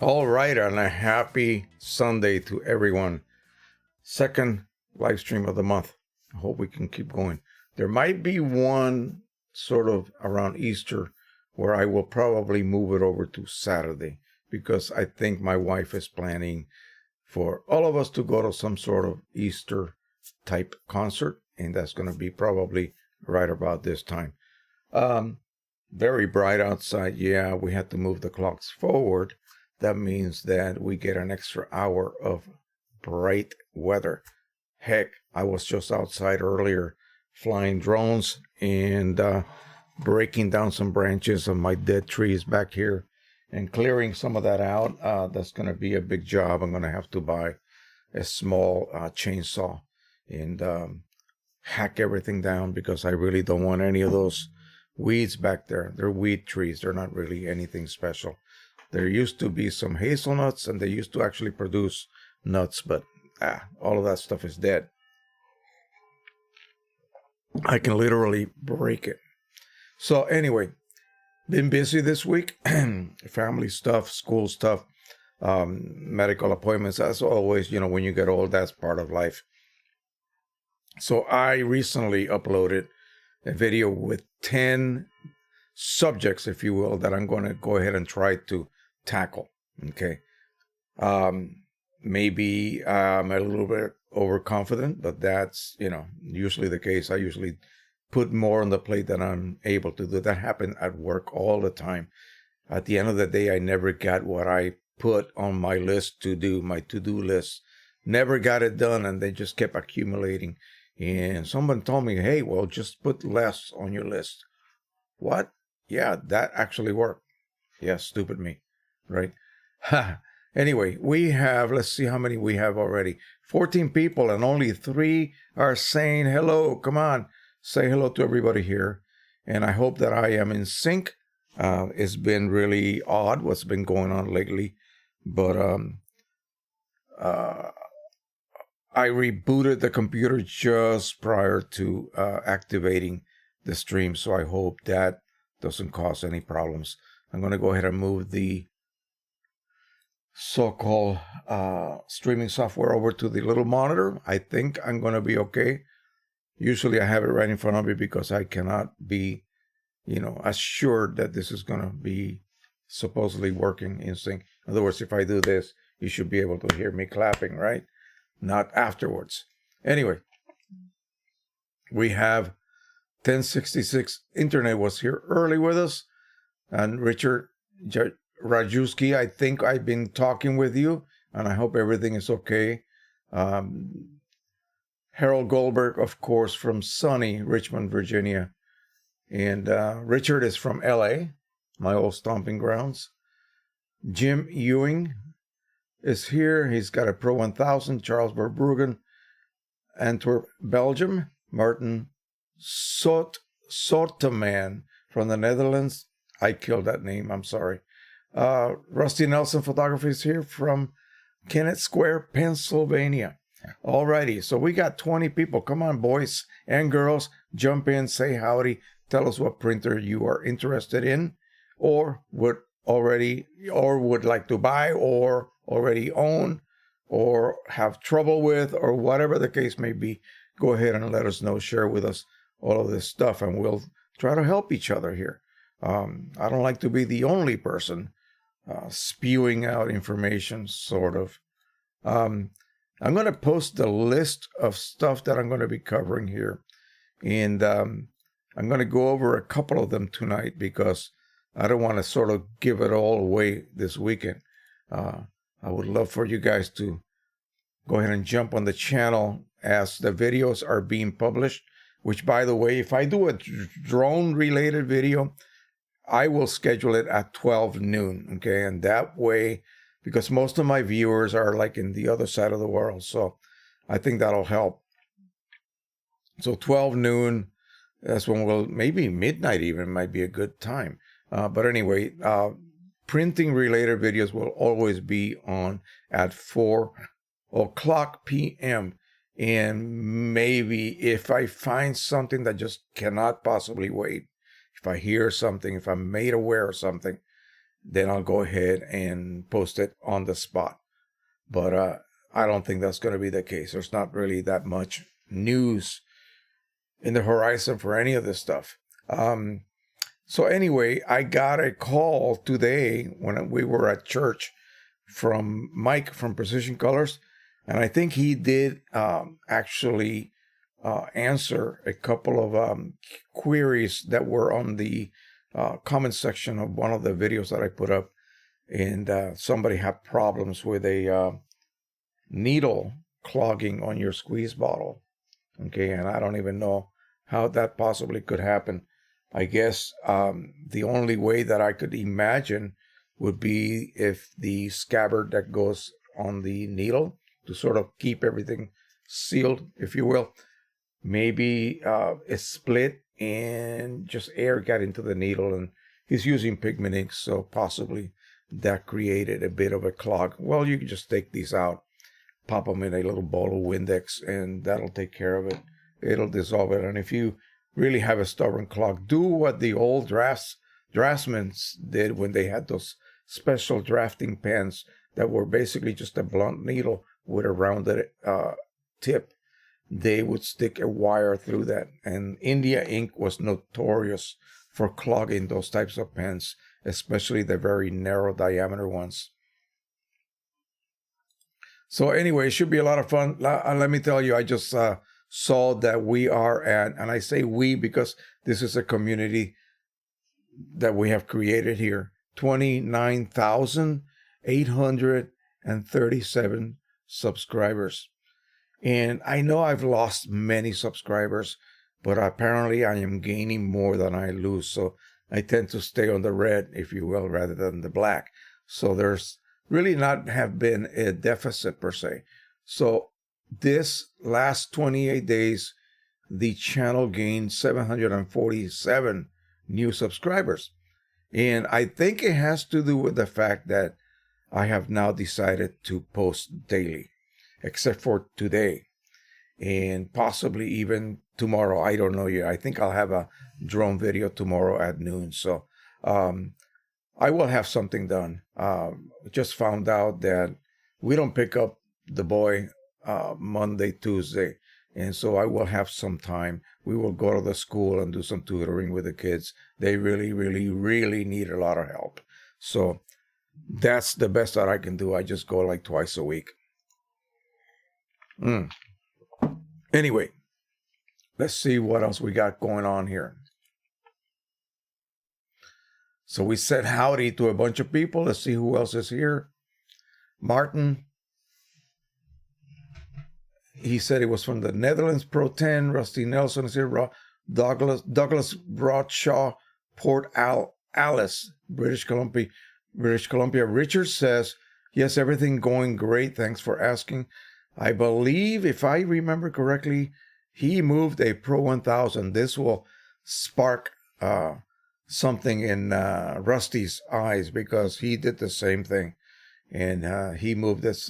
All right, and a happy Sunday to everyone. Second live stream of the month. I hope we can keep going. There might be one sort of around Easter where I will probably move it over to Saturday because I think my wife is planning for all of us to go to some sort of Easter type concert, and that's going to be probably right about this time. Very bright outside. Yeah, we had to move the clocks forward. That means that we get an extra hour of bright weather. Heck, I was just outside earlier flying drones and breaking down some branches of my dead trees back here and clearing some of that out. That's going to be a big job. I'm going to have to buy a small chainsaw and hack everything down because I really don't want any of those weeds back there. They're weed trees. They're not really anything special. There used to be some hazelnuts, and they used to actually produce nuts, but all of that stuff is dead. I can literally break it. So anyway, been busy this week. Family stuff, school stuff, medical appointments. As always, you know, when you get old, that's part of life. So I recently uploaded a video with 10 subjects, if you will, that I'm going to go ahead and try to tackle. Okay. Maybe I'm a little bit overconfident, but that's, you know, usually the case. I usually put more on the plate than I'm able to do. That happened at work all the time. At the end of the day, I never got what I put on my list to do, my to-do list. Never got it done, and they just kept accumulating. And someone told me, hey, well, just put less on your list. What? Yeah, that actually worked. Yeah, stupid me, right? Anyway, we have, let's see how many we have already. 14 people, and only 3 are saying hello. Come on, say hello to everybody here. And I hope that I am in sync. It's been really odd what's been going on lately, but I rebooted the computer just prior to activating the stream, so I hope that doesn't cause any problems. I'm going to go ahead and move the so-called streaming software over to the little monitor. I think I'm going to be okay. Usually I have it right in front of me because I cannot be, assured that this is going to be supposedly working in sync. In other words, if I do this, you should be able to hear me clapping, right? Not afterwards. Anyway, we have 1066 Internet was here early with us. And Richard Rajewski, I think I've been talking with you, and I hope everything is okay. Harold Goldberg, of course, from sunny Richmond, Virginia. And Richard is from LA, my old stomping grounds. Jim Ewing is here. He's got a Pro 1000. Charles Verbruggen, Antwerp, Belgium. Martin Soteman from the Netherlands. I killed that name. I'm sorry. Rusty Nelson Photography is here from Kennett Square, Pennsylvania. Alrighty, so we got 20 people. Come on, boys and girls, jump in, say howdy, tell us what printer you are interested in, or would like to buy, or already own, or have trouble with, or whatever the case may be. Go ahead and let us know. Share with us all of this stuff, and we'll try to help each other here. I don't like to be the only person spewing out information, sort of. I'm going to post the list of stuff that I'm going to be covering here. And I'm going to go over a couple of them tonight because I don't want to sort of give it all away this weekend. I would love for you guys to go ahead and jump on the channel as the videos are being published. Which, by the way, if I do a drone-related video, I will schedule it at 12 noon, okay? And that way, because most of my viewers are like in the other side of the world, so I think that'll help. So 12 noon, that's when maybe midnight even might be a good time. But anyway, printing-related videos will always be on at 4 o'clock p.m., and maybe if I find something that just cannot possibly wait, if I hear something, if I'm made aware of something, then I'll go ahead and post it on the spot. But I don't think that's going to be the case. There's not really that much news in the horizon for any of this stuff. So anyway, I got a call today when we were at church from Mike from Precision Colors. And I think he did actually answer a couple of queries that were on the comment section of one of the videos that I put up. And somebody had problems with a needle clogging on your squeeze bottle. Okay, and I don't even know how that possibly could happen. I guess the only way that I could imagine would be if the scabbard that goes on the needle to sort of keep everything sealed, if you will, maybe it split and just air got into the needle, and he's using pigment ink, so possibly that created a bit of a clog. Well, you can just take these out, pop them in a little bowl of Windex, and that'll take care of it. It'll dissolve it. And if you really have a stubborn clog, do what the old draftsmen did when they had those special drafting pens that were basically just a blunt needle with a rounded tip. They would stick a wire through that. And India ink was notorious for clogging those types of pens, especially the very narrow diameter ones. So anyway, it should be a lot of fun. Let me tell you, I just saw that we are at, and I say we because this is a community that we have created here, 29,837 subscribers. And I know I've lost many subscribers, but apparently I am gaining more than I lose. So I tend to stay on the red, if you will, rather than the black. So there's really not have been a deficit per se. So this last 28 days, the channel gained 747 new subscribers. And I think it has to do with the fact that I have now decided to post daily, except for today and possibly even tomorrow. I don't know yet. I think I'll have a drone video tomorrow at noon. So I will have something done. Just found out that we don't pick up the boy Monday, Tuesday. And so I will have some time. We will go to the school and do some tutoring with the kids. They really, really, really need a lot of help. So that's the best that I can do. I just go like twice a week. Anyway, let's see what else we got going on here. So we said howdy to a bunch of people. Let's see who else is here. Martin. He said he was from the Netherlands. Pro 10. Rusty Nelson is here. Douglas Broadshaw, Port Alice, British Columbia. Richard says, yes, everything going great. Thanks for asking. I believe, if I remember correctly, he moved a Pro 1000. This will spark something in Rusty's eyes because he did the same thing. And he moved this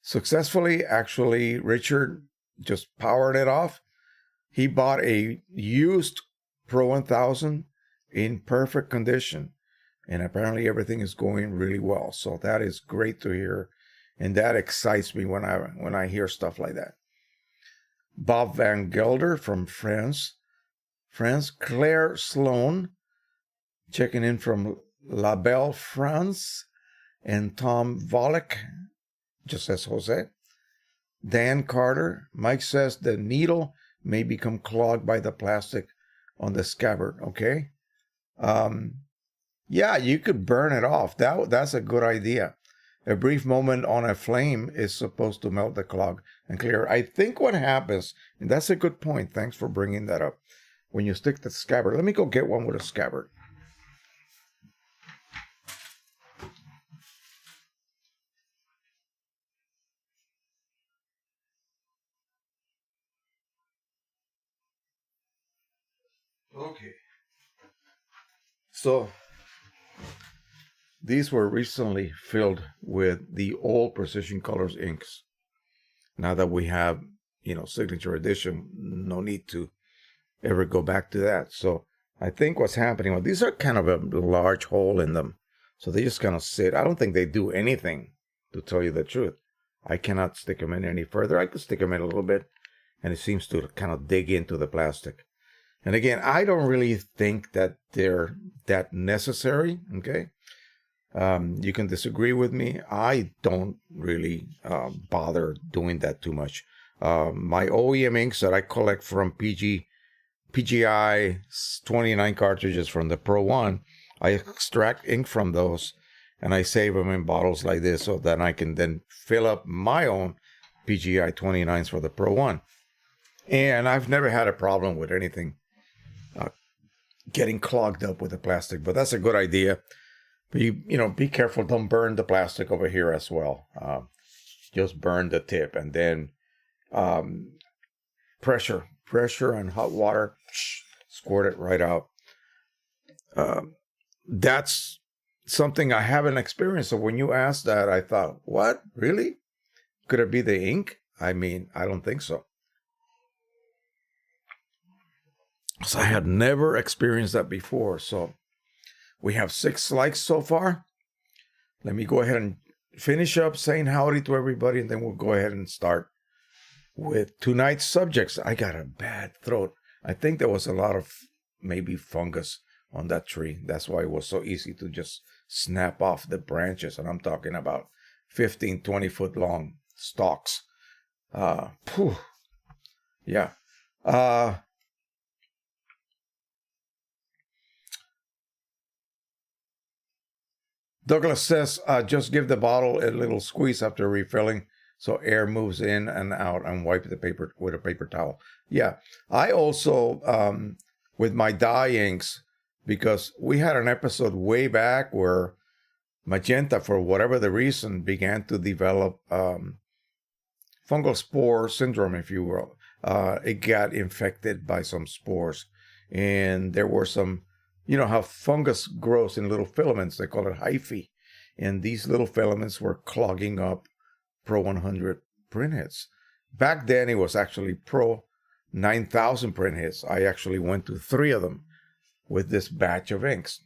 successfully. Actually, Richard just powered it off. He bought a used Pro 1000 in perfect condition. And apparently everything is going really well. So that is great to hear. And that excites me when I hear stuff like that. Bob Van Gelder from France. Claire Sloan, checking in from La Belle, France. And Tom Volek, just says Jose. Dan Carter. Mike says the needle may become clogged by the plastic on the scabbard. Okay. Yeah, you could burn it off. That's a good idea. A brief moment on a flame is supposed to melt the clog and clear. I think what happens, and that's a good point. Thanks for bringing that up. When you stick the scabbard, let me go get one with a scabbard. Okay. So these were recently filled with the old Precision Colors inks. Now that we have, signature edition, no need to ever go back to that. So I think what's happening, well, these are kind of a large hole in them. So they just kind of sit. I don't think they do anything, to tell you the truth. I cannot stick them in any further. I could stick them in a little bit, and it seems to kind of dig into the plastic. And again, I don't really think that they're that necessary, okay? You can disagree with me. I don't really bother doing that too much. My OEM inks that I collect from PGI 29 cartridges from the Pro 1, I extract ink from those and I save them in bottles like this so that I can then fill up my own PGI 29s for the Pro 1. And I've never had a problem with anything getting clogged up with the plastic, but that's a good idea. But be careful. Don't burn the plastic over here as well. Just burn the tip, and then pressure and hot water, squirt it right out. That's something I haven't experienced. So when you asked that, I thought, what? Really? Could it be the ink? I mean, I don't think so. So I had never experienced that before. So we have 6 likes so far. Let me go ahead and finish up saying howdy to everybody, and then we'll go ahead and start with tonight's subjects. I got a bad throat. I think there was a lot of maybe fungus on that tree. That's why it was so easy to just snap off the branches. And I'm talking about 15, 20 foot long stalks. Yeah. Douglas says, just give the bottle a little squeeze after refilling so air moves in and out, and wipe the paper with a paper towel. Yeah, I also, with my dye inks, because we had an episode way back where magenta, for whatever the reason, began to develop fungal spore syndrome, if you will. It got infected by some spores, and there were some, you know how fungus grows in little filaments, they call it hyphae, and these little filaments were clogging up Pro 100 printheads. Back then it was actually Pro 9000 printheads. I actually went to 3 of them with this batch of inks.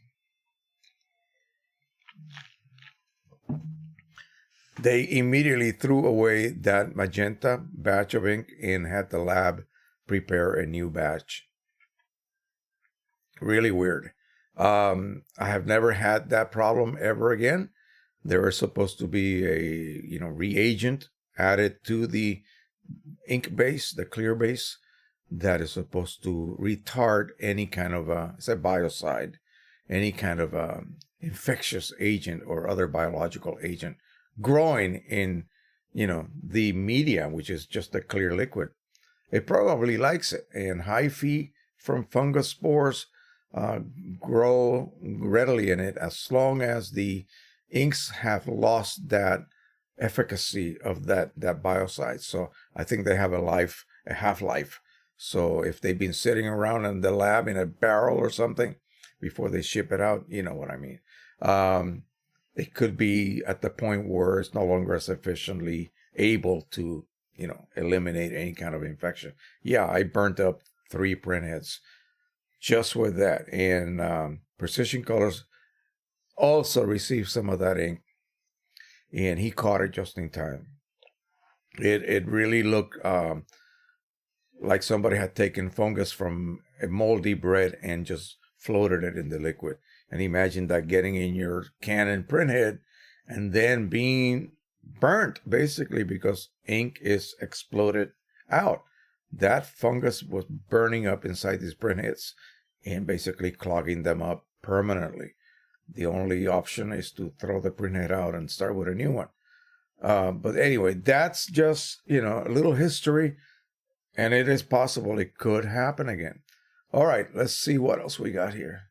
They immediately threw away that magenta batch of ink and had the lab prepare a new batch. Really weird. I have never had that problem ever again. There is supposed to be a reagent added to the ink base, the clear base, that is supposed to retard any kind of it's a biocide, any kind of infectious agent or other biological agent growing in the media, which is just a clear liquid. It probably likes it, and hyphae from fungus spores grow readily in it as long as the inks have lost that efficacy of that biocide. So I think they have a half-life. So if they've been sitting around in the lab in a barrel or something before they ship it out, you know what I mean. It could be at the point where it's no longer sufficiently able to, eliminate any kind of infection. Yeah, I burnt up 3 printheads just with that. And Precision Colors also received some of that ink, and he caught it just in time. It really looked like somebody had taken fungus from a moldy bread and just floated it in the liquid. And imagine that getting in your Canon printhead and then being burnt, basically, because ink is exploded out. That fungus was burning up inside these printheads and basically clogging them up permanently. The only option is to throw the printhead out and start with a new one. But anyway, that's just, a little history, and it is possible it could happen again. All right, let's see what else we got here.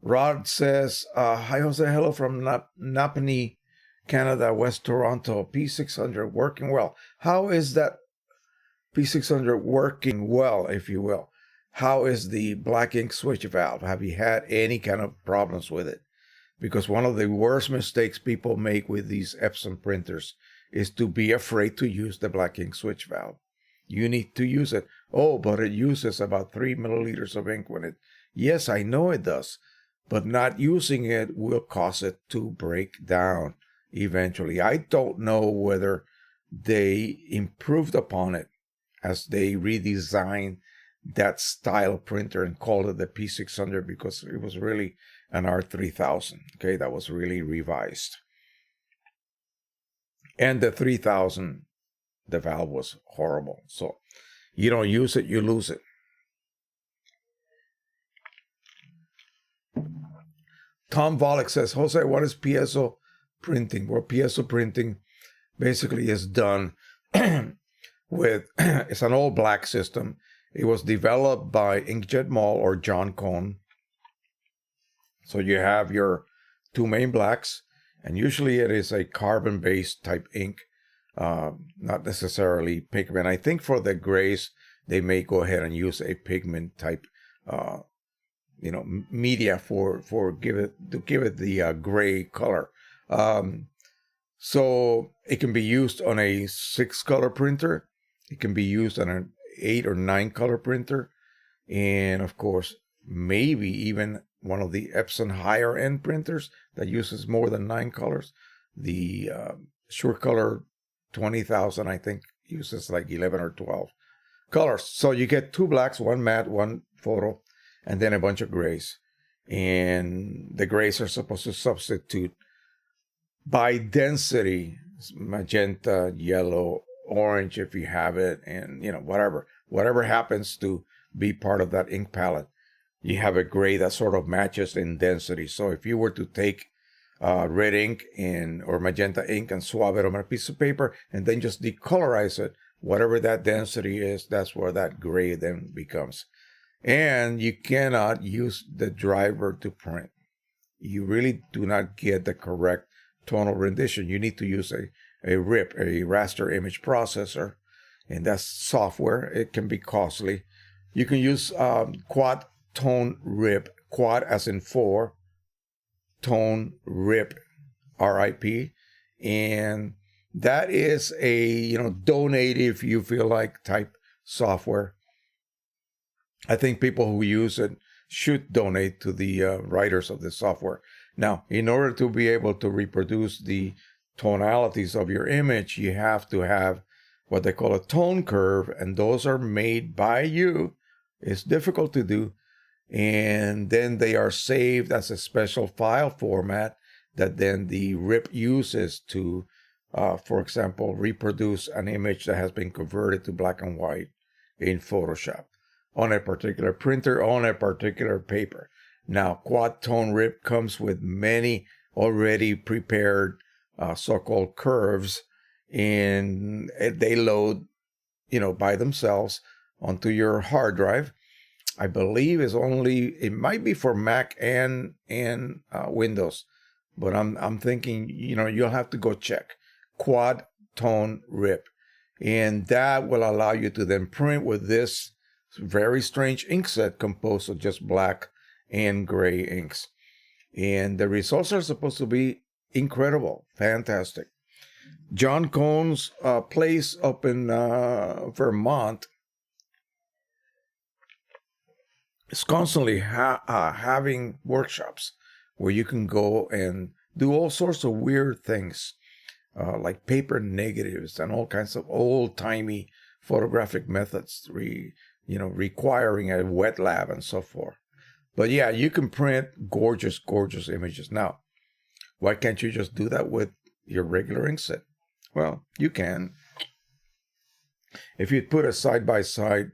Rod says, hi, Jose. Hello from Napanee, Canada, West Toronto. P600 working well. How is that P600 working well, if you will? How is the black ink switch valve? Have you had any kind of problems with it? Because one of the worst mistakes people make with these Epson printers is to be afraid to use the black ink switch valve. You need to use it. Oh, but it uses about 3 milliliters of ink when it... Yes, I know it does. But not using it will cause it to break down eventually. I don't know whether they improved upon it as they redesigned that style printer and called it the P600, because it was really an R3000. Okay, that was really revised. And the 3000, the valve was horrible. So you don't use it, you lose it. Tom Volek says, Jose, what is piezo printing? Well, piezo printing basically is done with, it's an all black system. It was developed by Inkjet Mall or John Cone. So you have your 2 main blacks, and usually it is a carbon-based type ink, not necessarily pigment. I think for the grays, they may go ahead and use a pigment type media to give it the gray color. So it can be used on a 6-color printer. It can be used on an 8 or 9 color printer, and of course maybe even one of the Epson higher end printers that uses more than 9 colors. The SureColor 20,000, I think, uses like 11 or 12 colors. So you get 2 blacks, 1 matte, 1 photo, and then a bunch of grays. And the grays are supposed to substitute by density magenta, yellow, orange if you have it, and whatever happens to be part of that ink palette. You have a gray that sort of matches in density. So if you were to take red ink or magenta ink and swab it on a piece of paper and then just decolorize it, whatever that density is, that's where that gray then becomes. And you cannot use the driver to print. You really do not get the correct tonal rendition. You need to use a RIP, a raster image processor, and that's software. It can be costly. You can use quad tone RIP, quad as in 4, tone RIP, RIP, and that is a donate if you feel like type software. I think people who use it should donate to the writers of the software. Now, in order to be able to reproduce the tonalities of your image, you have to have what they call a tone curve, and those are made by you. It's difficult to do. And then they are saved as a special file format that then the RIP uses to, for example, reproduce an image that has been converted to black and white in Photoshop on a particular printer, on a particular paper. Now, quad tone RIP comes with many already prepared so-called curves, and they load, by themselves onto your hard drive. I believe it might be for Mac and Windows, but I'm thinking, you'll have to go check quad tone RIP, and that will allow you to then print with this very strange ink set composed of just black and gray inks. And the results are supposed to be incredible, fantastic. John Cohn's place up in Vermont is constantly having workshops where you can go and do all sorts of weird things, like paper negatives and all kinds of old-timey photographic methods, requiring a wet lab and so forth. But yeah, you can print gorgeous, gorgeous images. Now, why can't you just do that with your regular ink set? Well, you can. If you put a side-by-side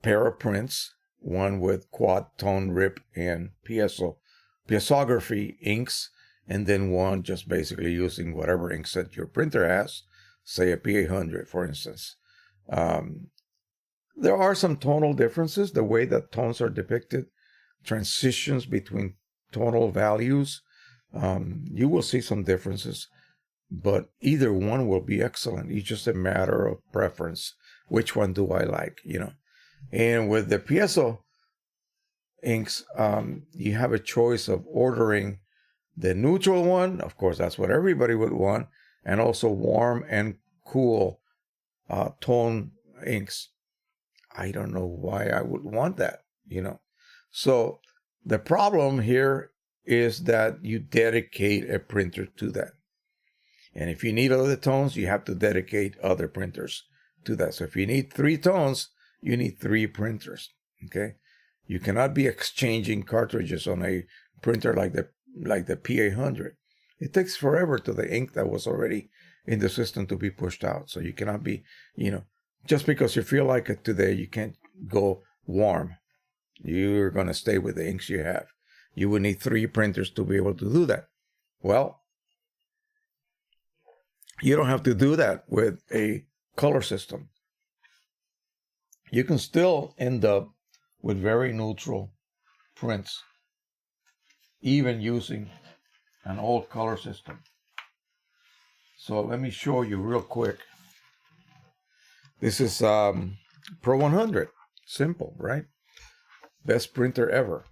pair of prints, one with quad tone RIP and piezography inks, and then one just basically using whatever ink set your printer has, say a P800, for instance. There are some tonal differences, the way that tones are depicted, transitions between tonal values. You will see some differences, but either one will be excellent. It's just a matter of preference. Which one do I like, And with the piezo inks, you have a choice of ordering the neutral one. Of course, that's what everybody would want. And also warm and cool tone inks. I don't know why I would want that, So the problem here is that you dedicate a printer to that. And if you need other tones, you have to dedicate other printers to that. So if you need 3 tones, you need 3 printers, okay? You cannot be exchanging cartridges on a printer like the P800. It takes forever to the ink that was already in the system to be pushed out. So you cannot be, just because you feel like it today, you can't go warm. You're going to stay with the inks you have. You would need 3 printers to be able to do that. Well, you don't have to do that with a color system. You can still end up with very neutral prints, even using an old color system. So let me show you real quick. This is Pro 100. Simple, right? Best printer ever.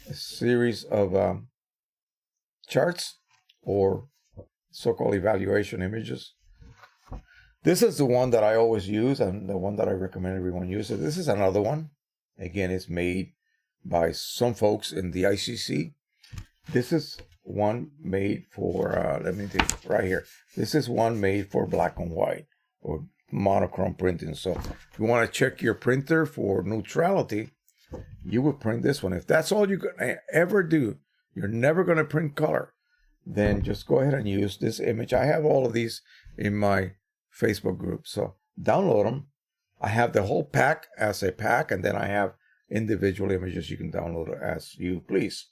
A series of charts or so-called evaluation images. This is the one that I always use and the one that I recommend everyone use. This is another one. Again, it's made by some folks in the ICC. This is one made for, let me take right here. This is one made for black and white or monochrome printing. So if you want to check your printer for neutrality, you would print this one. If that's all you're going to ever do, you're never going to print color, then just go ahead and use this image. I have all of these in my Facebook group. So download them. I have the whole pack as a pack, and then I have individual images you can download as you please.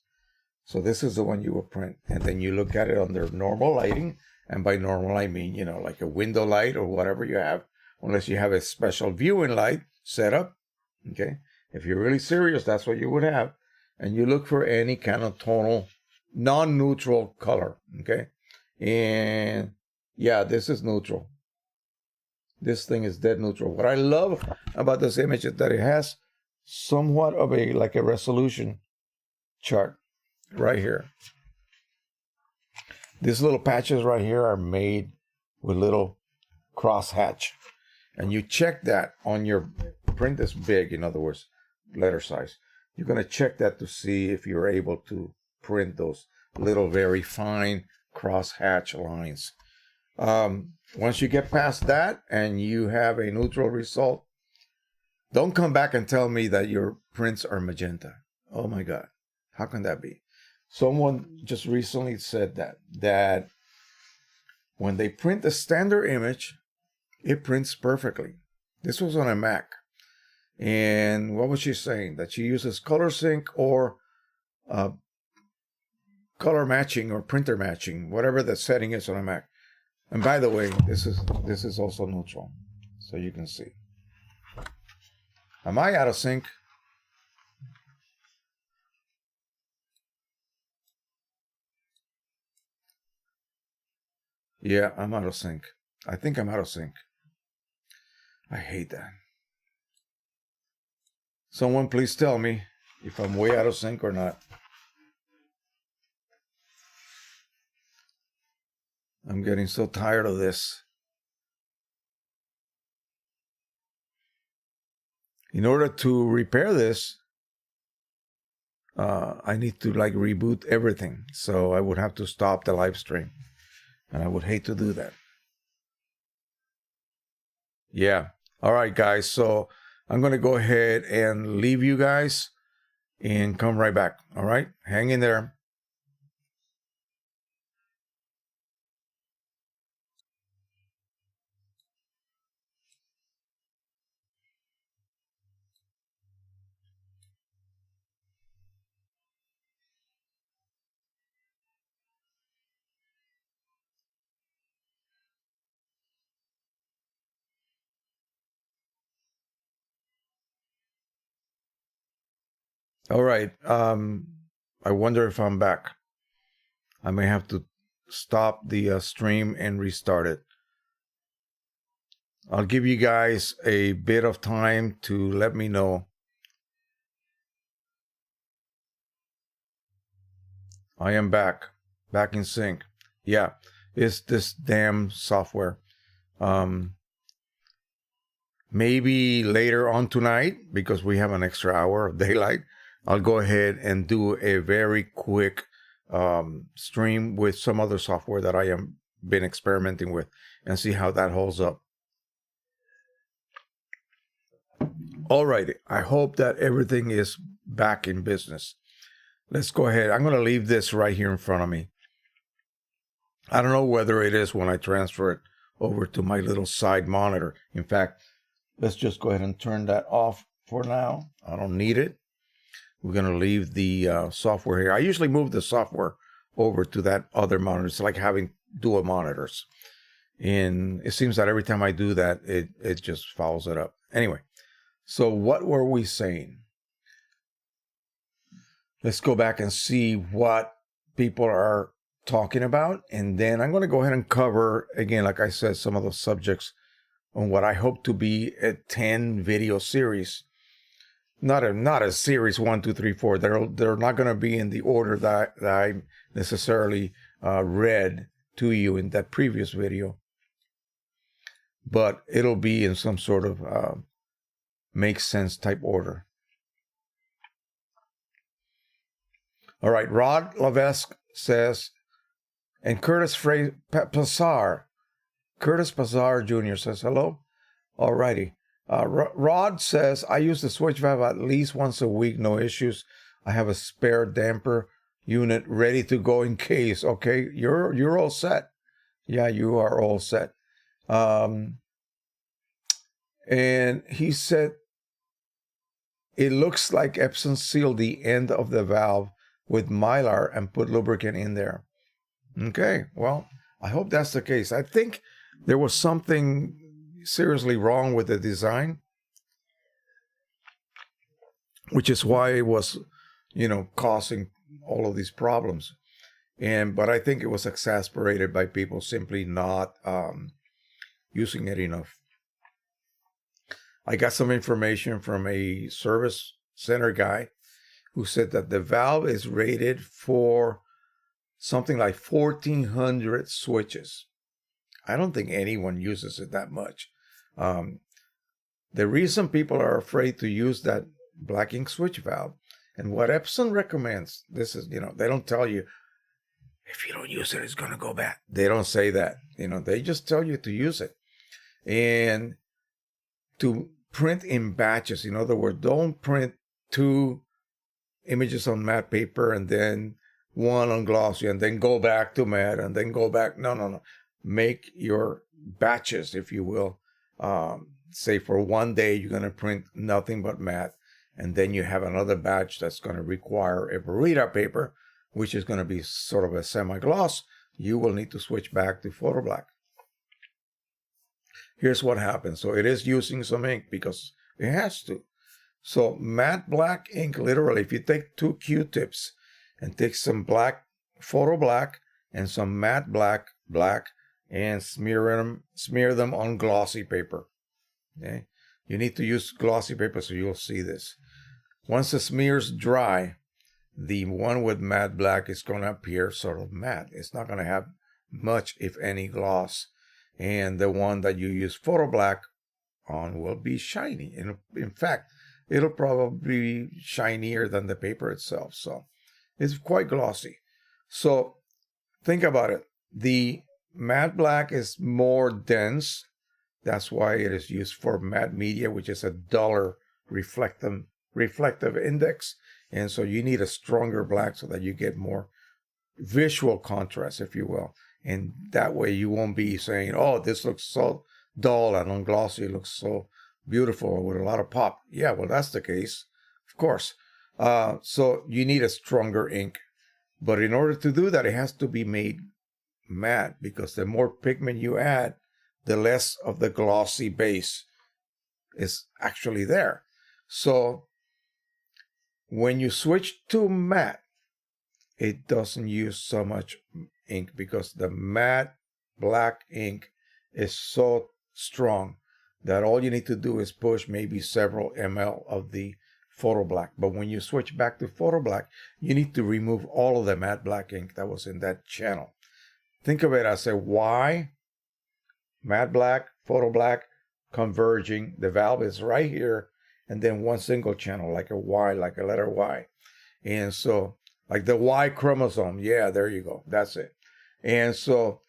So this is the one you will print. And then you look at it under normal lighting. And by normal, I mean, like a window light or whatever you have, unless you have a special viewing light, setup. Okay, if you're really serious, that's what you would have, and you look for any kind of tonal, non-neutral color. Okay, and yeah, this is neutral. This thing is dead neutral. What I love about this image is that it has somewhat of a like a resolution chart right here. These little patches right here are made with little crosshatch, and you check that on your print is big, in other words, letter size. You're going to check that to see if you're able to print those little very fine crosshatch lines. Once you get past that and you have a neutral result, don't come back and tell me that your prints are magenta. Oh my God, how can that be? Someone just recently said that when they print a standard image, it prints perfectly. This was on a Mac. And what was she saying? That she uses color sync or color matching or printer matching, whatever the setting is on a Mac. And by the way, this is also neutral, so you can see. Am I out of sync? Yeah, I'm out of sync. I think I'm out of sync. I hate that. Someone please tell me if I'm way out of sync or not. I'm getting so tired of this. In order to repair this, I need to like reboot everything. So I would have to stop the live stream. And I would hate to do that. Yeah. All right, guys. So I'm going to go ahead and leave you guys and come right back. All right. Hang in there. All right. I wonder if I'm back. I may have to stop the stream and restart it. I'll give you guys a bit of time to let me know. I am back in sync. Yeah, it's this damn software. Maybe later on tonight, because we have an extra hour of daylight, I'll go ahead and do a very quick stream with some other software that I have been experimenting with and see how that holds up. All right. I hope that everything is back in business. Let's go ahead. I'm going to leave this right here in front of me. I don't know whether it is when I transfer it over to my little side monitor. In fact, let's just go ahead and turn that off for now. I don't need it. We're going to leave the software here. I usually move the software over to that other monitor. It's like having dual monitors. And it seems that every time I do that, it just fouls it up. Anyway, so what were we saying? Let's go back and see what people are talking about. And then I'm going to go ahead and cover, again, like I said, some of the subjects on what I hope to be a 10 video series. Not a series 1, 2, 3, 4. They're not going to be in the order that I necessarily read to you in that previous video. But it'll be in some sort of makes sense type order. All right, Rod Levesque says, and Curtis Pazar Jr. says, hello. All righty. Rod says, I use the switch valve at least once a week, no issues. I have a spare damper unit ready to go in case. Okay, you're all set. Yeah, you are all set. And he said, it looks like Epson sealed the end of the valve with Mylar and put lubricant in there. Okay, well, I hope that's the case. I think there was something seriously wrong with the design. which is why it was, causing all of these problems. But I think it was exasperated by people simply not using it enough. I got some information from a service center guy who said that the valve is rated for something like 1,400 switches. I don't think anyone uses it that much. The reason people are afraid to use that black ink switch valve, and what Epson recommends, this is, they don't tell you, if you don't use it, it's going to go bad. They don't say that. They just tell you to use it. And to print in batches. In other words, don't print 2 images on matte paper and then 1 on glossy and then go back to matte and then go back. No. Make your batches, if you will. Say for one day, you're going to print nothing but matte. And then you have another batch that's going to require a burrito paper, which is going to be sort of a semi-gloss. You will need to switch back to photo black. Here's what happens. So it is using some ink because it has to. So matte black ink, literally, if you take 2 Q-tips and take some black, photo black, and some matte black, and smear them on glossy paper. Okay? You need to use glossy paper so you'll see this. Once the smear's dry, the one with matte black is going to appear sort of matte. It's not going to have much, if any, gloss. And the one that you use photo black on will be shiny. In fact, it'll probably be shinier than the paper itself. So it's quite glossy. So think about it. The matte black is more dense. That's why it is used for matte media, which is a duller reflective index. And so you need a stronger black so that you get more visual contrast, if you will. And that way you won't be saying, oh, this looks so dull, and on glossy it looks so beautiful with a lot of pop. Yeah, well, that's the case, of course. So you need a stronger ink. But in order to do that, it has to be made matte, because the more pigment you add, the less of the glossy base is actually there. So when you switch to matte, it doesn't use so much ink because the matte black ink is so strong that all you need to do is push maybe several ml of the photo black. But when you switch back to photo black, you need to remove all of the matte black ink that was in that channel. Think of it as a Y, matte black, photo black, converging. The valve is right here, and then one single channel, like a Y, like a letter Y. And so, like the Y chromosome. Yeah, there you go. That's it. And so,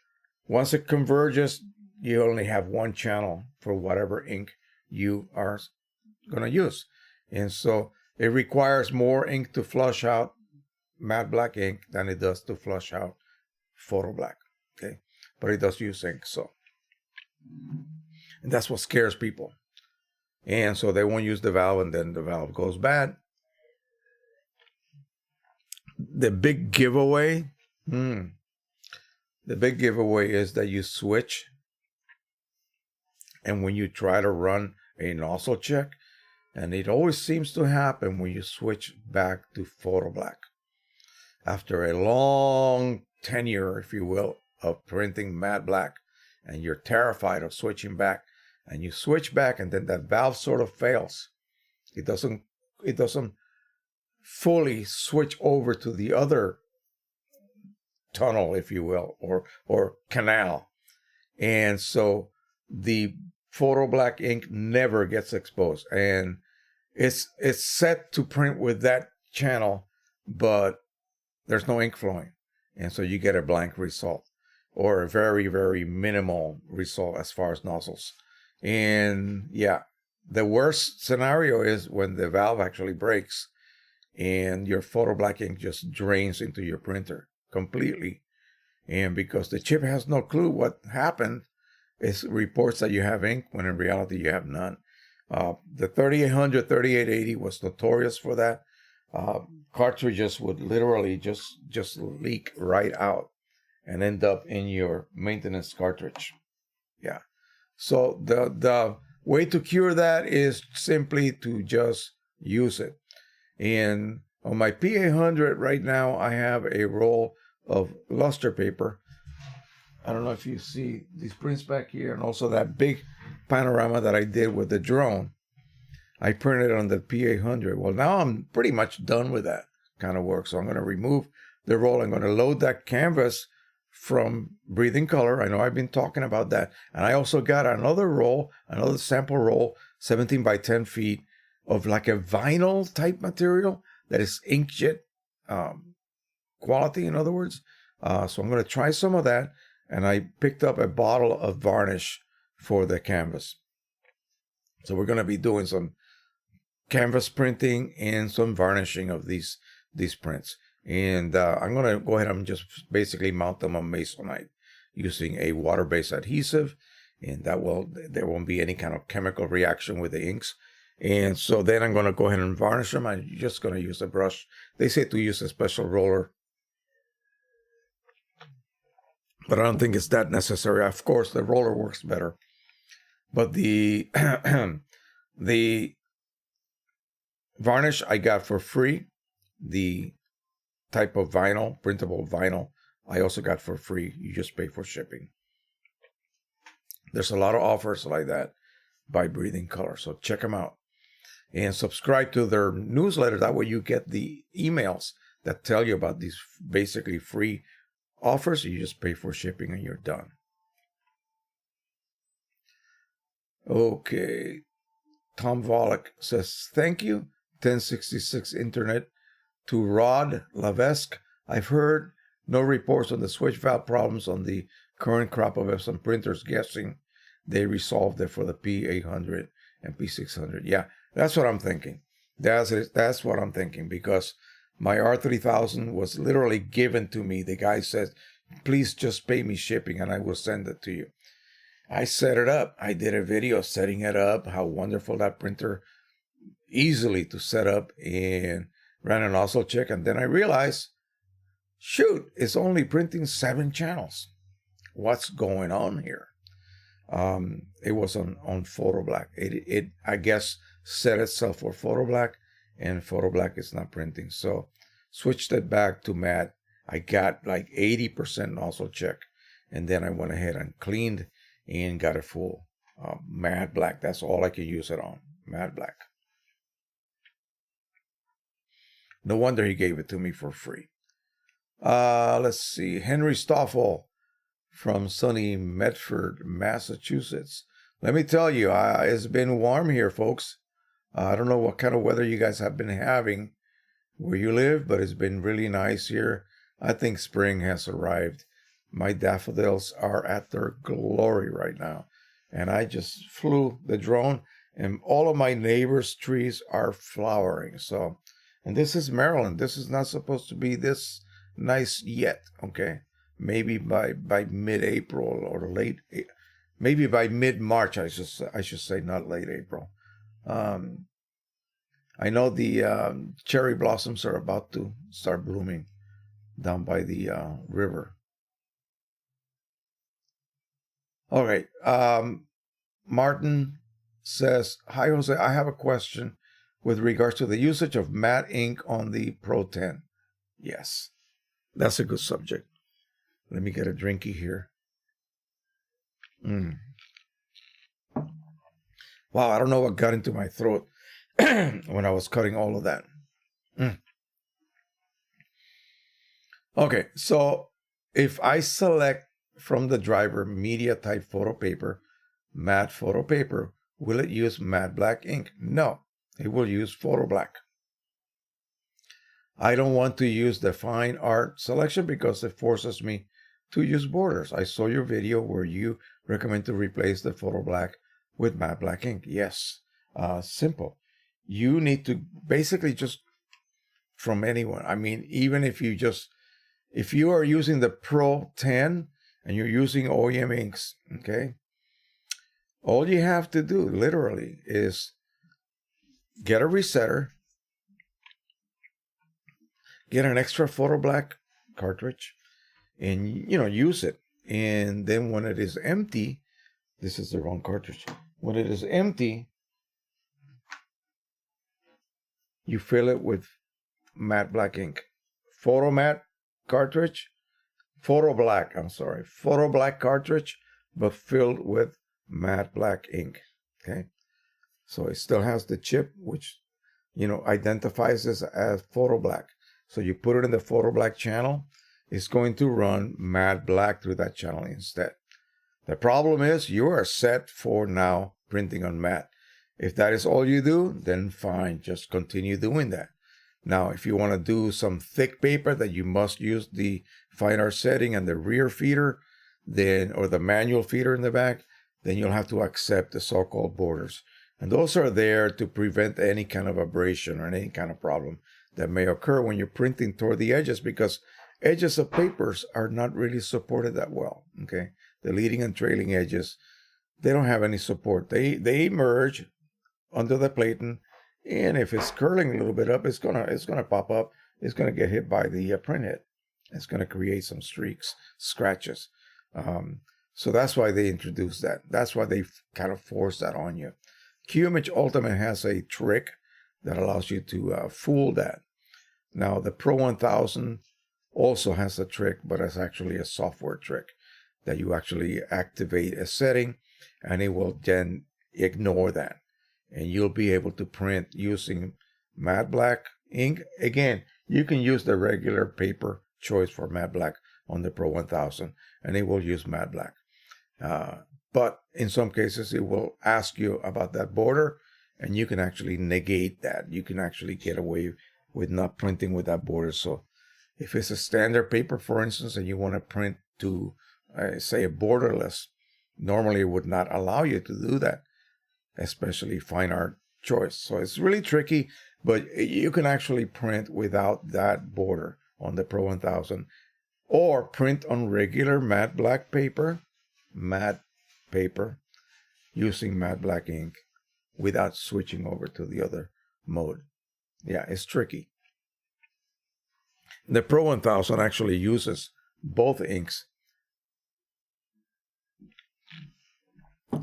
once it converges, you only have one channel for whatever ink you are going to use. And so, it requires more ink to flush out matte black ink than it does to flush out photo black. Okay, but it does use ink. So, and that's what scares people. And so they won't use the valve, and then the valve goes bad. The big giveaway, the big giveaway is that you switch, and when you try to run a nozzle check, and it always seems to happen when you switch back to photo black. After a long tenure, if you will, of printing matte black, and you're terrified of switching back, and you switch back, and then that valve sort of fails. It doesn't fully switch over to the other tunnel, if you will, or canal. And so the photo black ink never gets exposed. And it's set to print with that channel, but there's no ink flowing. And so you get a blank result, or a very, very minimal result as far as nozzles. And yeah, the worst scenario is when the valve actually breaks and your photo black ink just drains into your printer completely. And because the chip has no clue what happened, it reports that you have ink when in reality you have none. The 3800, 3880 was notorious for that. Cartridges would literally just leak right out and end up in your maintenance cartridge. Yeah. So the way to cure that is simply to just use it. And on my P800 right now, I have a roll of luster paper. I don't know if you see these prints back here, and also that big panorama that I did with the drone. I printed on the P800. Well, now I'm pretty much done with that kind of work. So I'm going to remove the roll. I'm going to load that canvas from Breathing Color. I know I've been talking about that. And I also got another roll, another sample roll, 17 by 10 feet of like a vinyl type material that is inkjet quality, in other words. So I'm going to try some of that. And I picked up a bottle of varnish for the canvas. So we're going to be doing some canvas printing and some varnishing of these prints. And I'm going to go ahead and just basically mount them on Masonite using a water-based adhesive. And there won't be any kind of chemical reaction with the inks. And so then I'm going to go ahead and varnish them. I'm just going to use a brush. They say to use a special roller, but I don't think it's that necessary. Of course, the roller works better. But the the varnish I got for free. The type of vinyl, printable vinyl, I also got for free. You just pay for shipping. There's a lot of offers like that by Breathing Color. So check them out. And subscribe to their newsletter. That way you get the emails that tell you about these basically free offers. You just pay for shipping and you're done. Okay. Tom Volek says, thank you, 1066 Internet. To Rod Lavesque, I've heard no reports on the switch valve problems on the current crop of Epson printers, guessing they resolved it for the P800 and P600. Yeah, that's what I'm thinking. That's what I'm thinking, because my R3000 was literally given to me. The guy said, please just pay me shipping and I will send it to you. I set it up. I did a video setting it up, how wonderful that printer, easily to set up, and ran an nozzle check. And then I realized, shoot, it's only printing 7 channels. What's going on here? It was on Photo Black. It I guess set itself for Photo Black, and Photo Black is not printing. So switched it back to matte. I got like 80% nozzle check, and then I went ahead and cleaned and got a full matte black. That's all I could use it on, matte black. No wonder he gave it to me for free. Let's see. Henry Stoffel from sunny Medford, Massachusetts. Let me tell you, it's been warm here, folks. I don't know what kind of weather you guys have been having where you live, but it's been really nice here. I think spring has arrived. My daffodils are at their glory right now. And I just flew the drone, and all of my neighbors' trees are flowering. So, and this is Maryland. This is not supposed to be this nice yet, okay? Maybe by mid-April or maybe by mid-March, I should say, not late April. I know the cherry blossoms are about to start blooming down by the river. All right. Martin says, hi, Jose. I have a question with regards to the usage of matte ink on the Pro 10. Yes, that's a good subject. Let me get a drinky here. Wow, I don't know what got into my throat when I was cutting all of that. Okay, so if I select from the driver media type photo paper, matte photo paper, will it use matte black ink? No, it will use Photo Black. I don't want to use the fine art selection because it forces me to use borders. I saw your video where you recommend to replace the Photo Black with matte black ink. Yes, simple. You need to basically just, from anyone, I mean, even if you are using the Pro 10 and you're using OEM inks, okay, all you have to do literally is get a resetter, get an extra Photo Black cartridge, and use it. And then when it is empty, this is the wrong cartridge. When it is empty, you fill it with matte black ink. Photo black cartridge, photo black cartridge, but filled with matte black ink. Okay, so it still has the chip, which identifies this as photo black. So you put it in the photo black channel, it's going to run matte black through that channel instead. The problem is you are set for now printing on matte. If that is all you do, then fine, just continue doing that. Now, if you want to do some thick paper that you must use the fine art setting and the rear feeder, or the manual feeder in the back, then you'll have to accept the so-called borders. And those are there to prevent any kind of abrasion or any kind of problem that may occur when you're printing toward the edges, because edges of papers are not really supported that well. Okay, the leading and trailing edges, they don't have any support. They emerge under the platen, and if it's curling a little bit up, it's gonna pop up. It's gonna get hit by the print head. It's gonna create some streaks, scratches. So that's why they introduced that. That's why they kind of force that on you. QImage Ultimate has a trick that allows you to fool that. Now the Pro 1000 also has a trick, but it's actually a software trick that you actually activate a setting, and it will then ignore that. And you'll be able to print using matte black ink. Again, you can use the regular paper choice for matte black on the Pro 1000, and it will use matte black. But in some cases, it will ask you about that border, and you can actually negate that. You can actually get away with not printing with that border. So if it's a standard paper, for instance, and you want to print to, say, a borderless, normally it would not allow you to do that, especially fine art choice. So it's really tricky, but you can actually print without that border on the Pro 1000, or print on regular matte black paper, using matte black ink without switching over to the other mode. Yeah, it's tricky. The Pro 1000 actually uses both inks.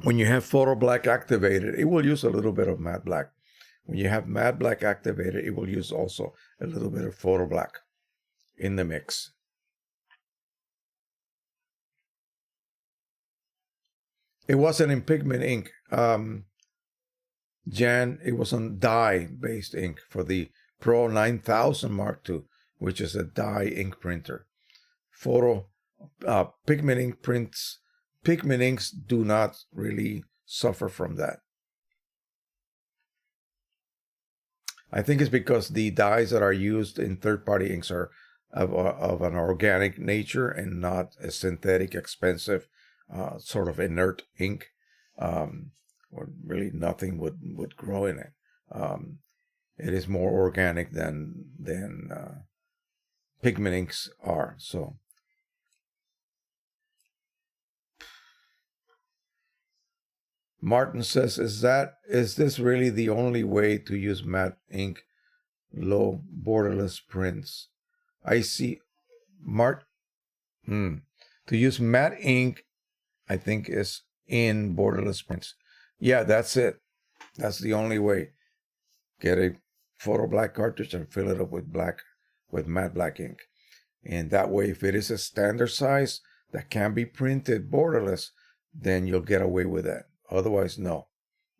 When you have photo black activated, it will use a little bit of matte black. When you have matte black activated, it will use also a little bit of photo black in the mix. It wasn't in pigment ink, Jan. It was on dye-based ink for the Pro 9000 Mark II, which is a dye ink printer. Pigment ink prints. Pigment inks do not really suffer from that. I think it's because the dyes that are used in third-party inks are of an organic nature and not a synthetic, expensive, sort of inert ink, or really nothing would grow in it. It is more organic than pigment inks are. So Martin says, is this really the only way to use matte ink, low borderless prints? I see, to use matte ink, I think is in borderless prints. Yeah, that's it. That's the only way. Get a photo black cartridge and fill it up with matte black ink. And that way, if it is a standard size that can be printed borderless, then you'll get away with that. Otherwise, no.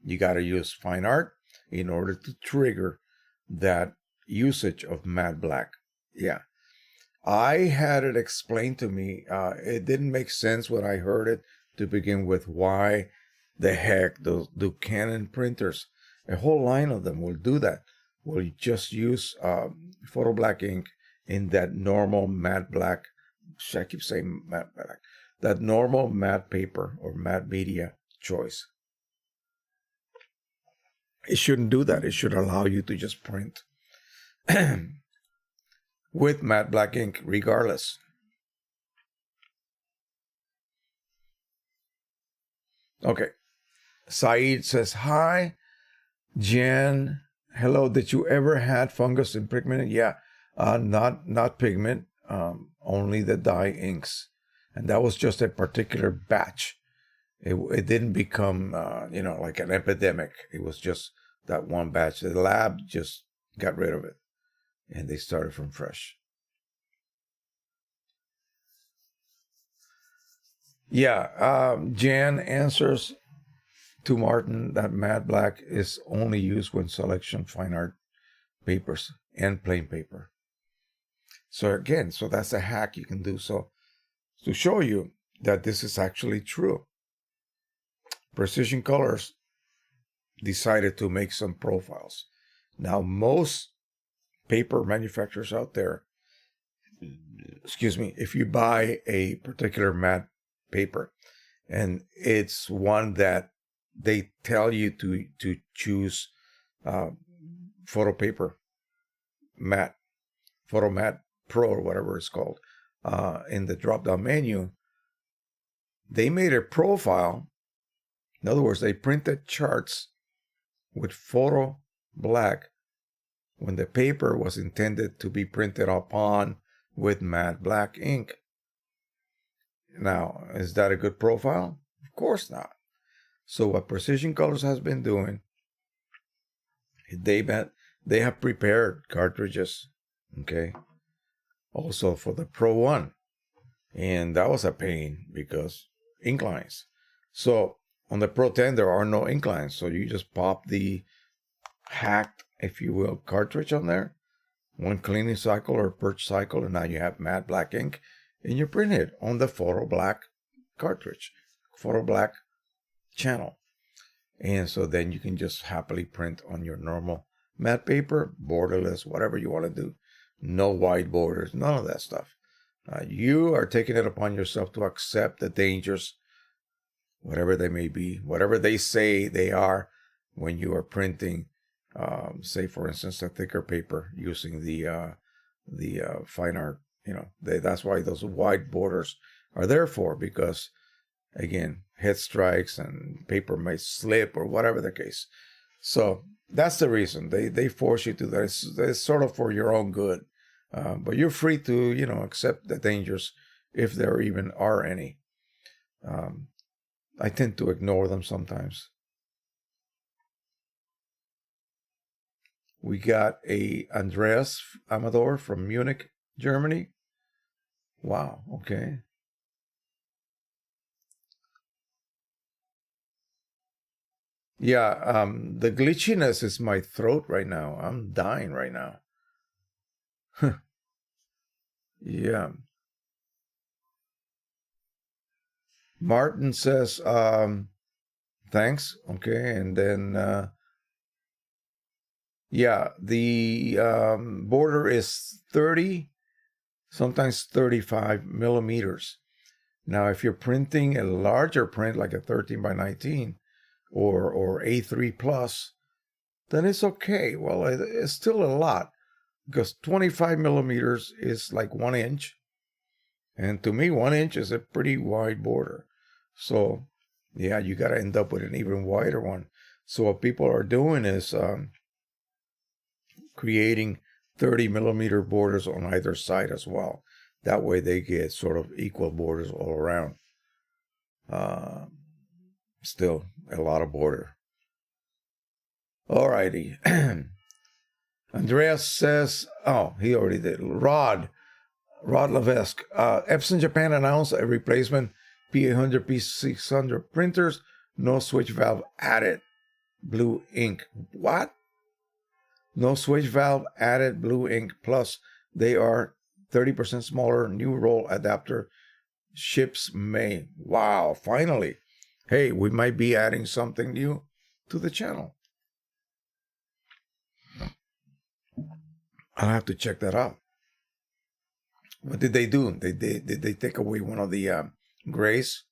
You got to use fine art in order to trigger that usage of matte black. Yeah. I had it explained to me. It didn't make sense when I heard it to begin with. Why the heck do Canon printers, a whole line of them will do that, will just use photo black ink in that normal matte black, I keep saying matte black, that normal matte paper or matte media choice. It shouldn't do that. It should allow you to just print with matte black ink regardless. Okay. Saeed says, hi, Jan. Hello. Did you ever had fungus in pigment? Yeah. Not pigment, only the dye inks. And that was just a particular batch. It didn't become, like an epidemic. It was just that one batch. The lab just got rid of it, and they started from fresh. Yeah, Jan answers to Martin that matte black is only used when selection fine art papers and plain paper. So again, so that's a hack you can do. So to show you that this is actually true, Precision Colors decided to make some profiles. Now, most paper manufacturers out there, if you buy a particular matte paper and it's one that they tell you to choose photo paper matte, photo matte pro or whatever it's called, in the drop down menu, they made a profile. In other words, they printed charts with photo black when the paper was intended to be printed upon with matte black ink. Now, is that a good profile? Of course not. So what Precision Colors has been doing, they have prepared cartridges, okay, also for the Pro 1. And that was a pain because ink lines. So on the Pro 10, there are no ink lines. So you just pop the hacked, if you will, cartridge on there, one cleaning cycle or purge cycle, and now you have matte black ink, and you print it on the photo black cartridge, photo black channel. And so then you can just happily print on your normal matte paper, borderless, whatever you want to do. No white borders, none of that stuff. You are taking it upon yourself to accept the dangers, whatever they may be, whatever they say they are, when you are printing, say for instance, a thicker paper using the fine art. You know, that's why those white borders are there for, because again, head strikes and paper may slip or whatever the case. So that's the reason they force you to that. It's sort of for your own good, but you're free to, you know, accept the dangers if there even are any. I tend to ignore them sometimes. We got a Andreas Amador from Munich, Germany. Wow, okay. Yeah, the glitchiness is my throat right now. I'm dying right now. Yeah. Martin says, thanks. Okay, and then yeah, the border is 30, sometimes 35 millimeters. Now, if you're printing a larger print, like a 13 by 19 or A3 plus, then it's okay. Well, it's still a lot, because 25 millimeters is like 1 inch. And to me, 1 inch is a pretty wide border. So, yeah, you got to end up with an even wider one. So what people are doing is creating 30 millimeter borders on either side as well. That way they get sort of equal borders all around. Still a lot of border. Alrighty. Andreas says, oh, he already did. Rod Levesque. Epson Japan announced a replacement P800, P600 printers. No switch valve added. Blue ink. What? No switch valve added, blue ink. Plus, they are 30% smaller. New roll adapter ships May. Wow, finally. Hey, we might be adding something new to the channel. I'll have to check that out. What did they do? Did they take away one of the grays?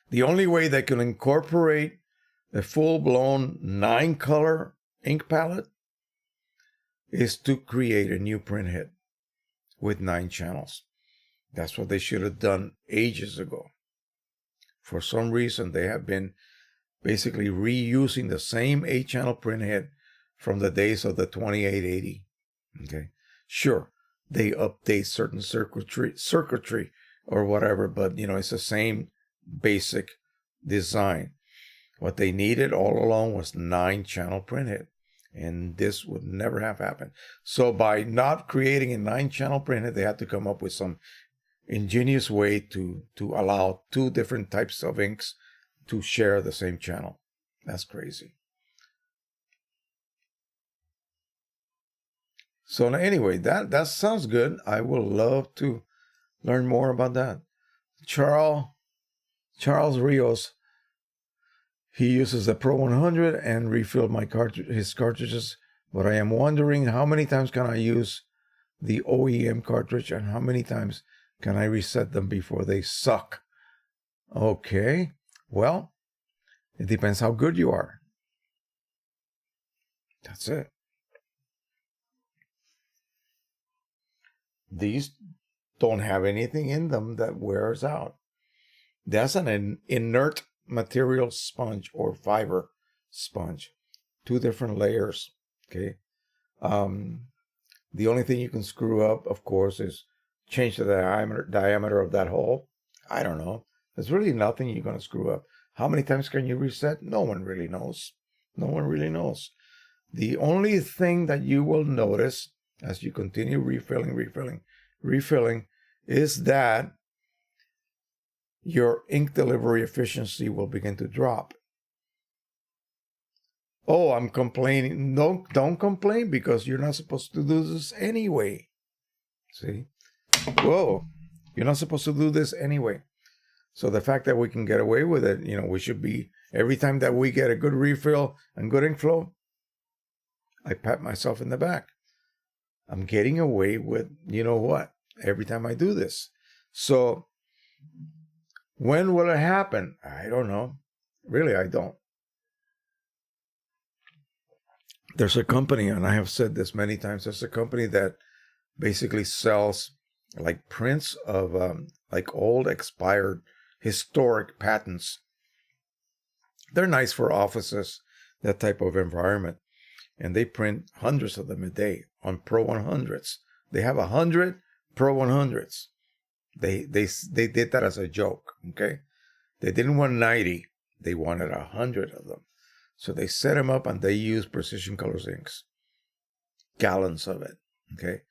The only way they can incorporate a full-blown 9-color ink palette is to create a new printhead with 9 channels. That's what they should have done ages ago. For some reason, they have been basically reusing the same 8-channel printhead from the days of the 2880. Okay, sure, they update certain circuitry or whatever, but you know, it's the same basic design. What they needed all along was 9-channel printhead, And this would never have happened. So by not creating a 9-channel printhead, they had to come up with some ingenious way to allow 2 different types of inks to share the same channel. That's crazy. So anyway, that sounds good. I would love to learn more about that. Charles Rios, he uses the Pro 100 and refilled his cartridges, but I am wondering how many times can I use the OEM cartridge and how many times can I reset them before they suck? Okay, well, it depends how good you are. That's it. These don't have anything in them that wears out. That's an inert material sponge or fiber sponge. 2 different layers. Okay. The only thing you can screw up, of course, is change the diameter of that hole. I don't know. There's really nothing you're going to screw up. How many times can you reset? No one really knows. No one really knows. The only thing that you will notice as you continue refilling is that your ink delivery efficiency will begin to drop. Oh, I'm complaining. No, don't complain, because you're not supposed to do this anyway. See? Whoa, you're not supposed to do this anyway. So the fact that we can get away with it, we should be, every time that we get a good refill and good ink flow, I pat myself in the back. I'm getting away with, what, every time I do this. So when will it happen? I don't know. Really, I don't. There's a company, and I have said this many times, there's a company that basically sells like prints of like old expired historic patents. They're nice for offices, that type of environment. And they print hundreds of them a day on Pro 100s. They have 100 Pro 100s. They did that as a joke, okay? They didn't want 90. They wanted 100 of them. So they set them up and they use Precision Colors inks. Gallons of it, okay?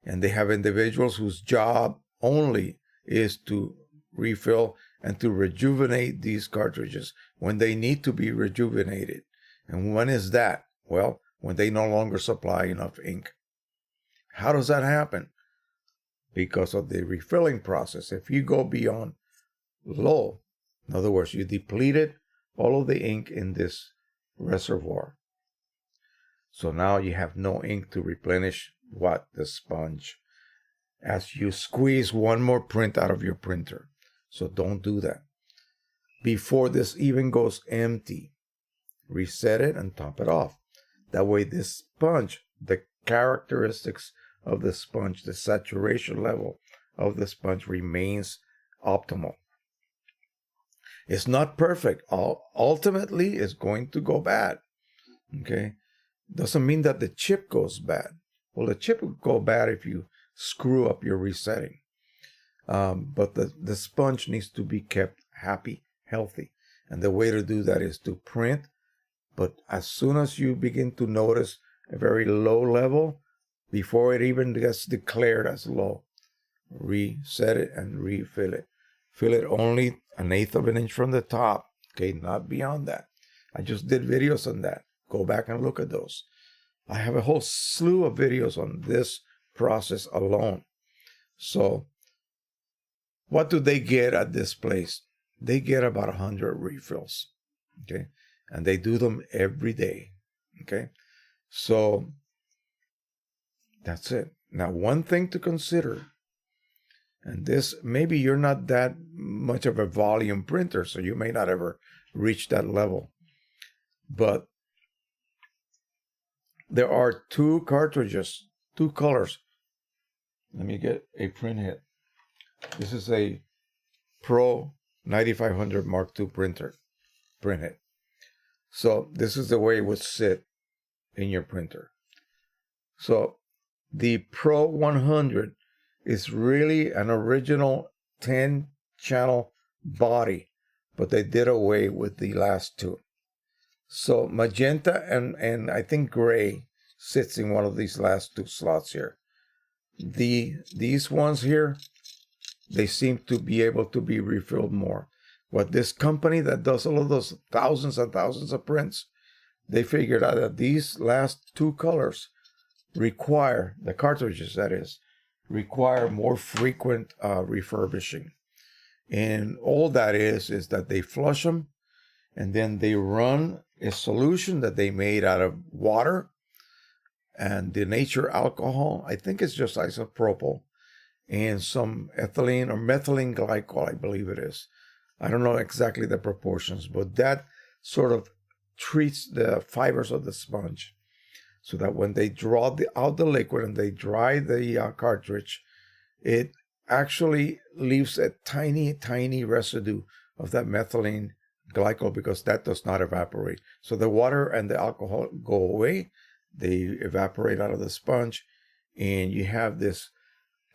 And they have individuals whose job only is to refill and to rejuvenate these cartridges when they need to be rejuvenated. And when is that? Well, when they no longer supply enough ink. How does that happen? Because of the refilling process. If you go beyond low, in other words, you depleted all of the ink in this reservoir. So now you have no ink to replenish the sponge as you squeeze one more print out of your printer. So don't do that. Before this even goes empty, reset it and top it off. That way this sponge, the characteristics of the sponge, the saturation level of the sponge remains optimal. It's not perfect. Ultimately, it's going to go bad. Okay? Doesn't mean that the chip goes bad. Well, the chip will go bad if you screw up your resetting. But the sponge needs to be kept happy, healthy. And the way to do that is to print. But as soon as you begin to notice a very low level, before it even gets declared as low, reset it and refill it. Fill it only 1/8 of an inch from the top, okay, not beyond that. I just did videos on that. Go back and look at those. I have a whole slew of videos on this process alone. So what do they get at this place? They get about 100 refills, okay? And they do them every day, okay? So that's it. Now, one thing to consider, and this, maybe you're not that much of a volume printer, so you may not ever reach that level. But there are 2 cartridges, 2 colors. Let me get a print head. This is a Pro 9500 Mark II print head. So this is the way it would sit in your printer. So the Pro 100 is really an original 10-channel body, but they did away with the last 2. So magenta and I think gray sits in one of these last two slots here. These ones here, they seem to be able to be refilled more. What this company that does all of those thousands and thousands of prints, they figured out that these last two colors require, the cartridges that is, require more frequent refurbishing. And all that is that they flush them and then they run a solution that they made out of water and denatured alcohol. I think it's just isopropyl and some ethylene or methylene glycol, I believe it is. I don't know exactly the proportions, but that sort of treats the fibers of the sponge so that when they draw out the liquid and they dry the cartridge, it actually leaves a tiny, tiny residue of that methylene glycol because that does not evaporate. So the water and the alcohol go away, they evaporate out of the sponge, and you have this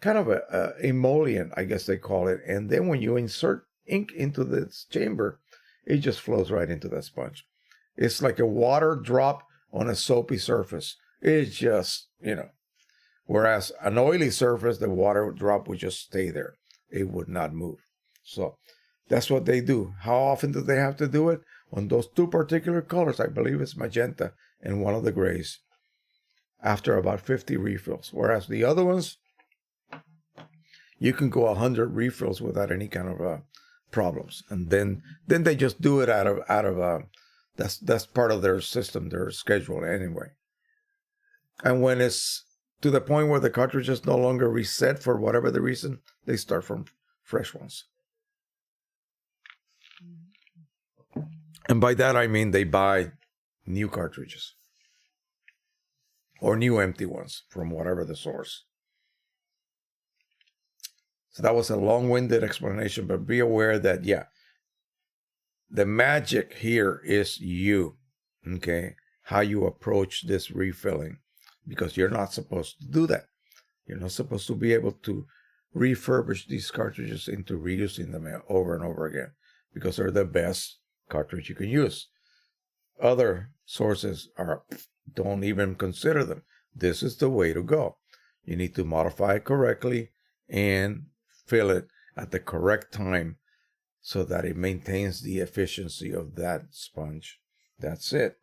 kind of a emollient, I guess they call it. And then when you insert ink into this chamber, it just flows right into that sponge. It's like a water drop on a soapy surface. It's just, whereas an oily surface, the water drop would just stay there. It would not move. So that's what they do. How often do they have to do it? On those two particular colors, I believe it's magenta and one of the grays, after about 50 refills. Whereas the other ones, you can go 100 refills without any kind of problems. And then they just do it out of that's part of their system, their schedule anyway. And when it's to the point where the cartridge is no longer reset for whatever the reason, they start from fresh ones. And by that, I mean they buy new cartridges or new empty ones from whatever the source. So that was a long-winded explanation, but be aware that, the magic here is you, okay? How you approach this refilling, because you're not supposed to do that. You're not supposed to be able to refurbish these cartridges into reusing them over and over again, because they're the best cartridge you can use. Other sources don't even consider them. This is the way to go. You need to modify it correctly and fill it at the correct time so that it maintains the efficiency of that sponge. That's it.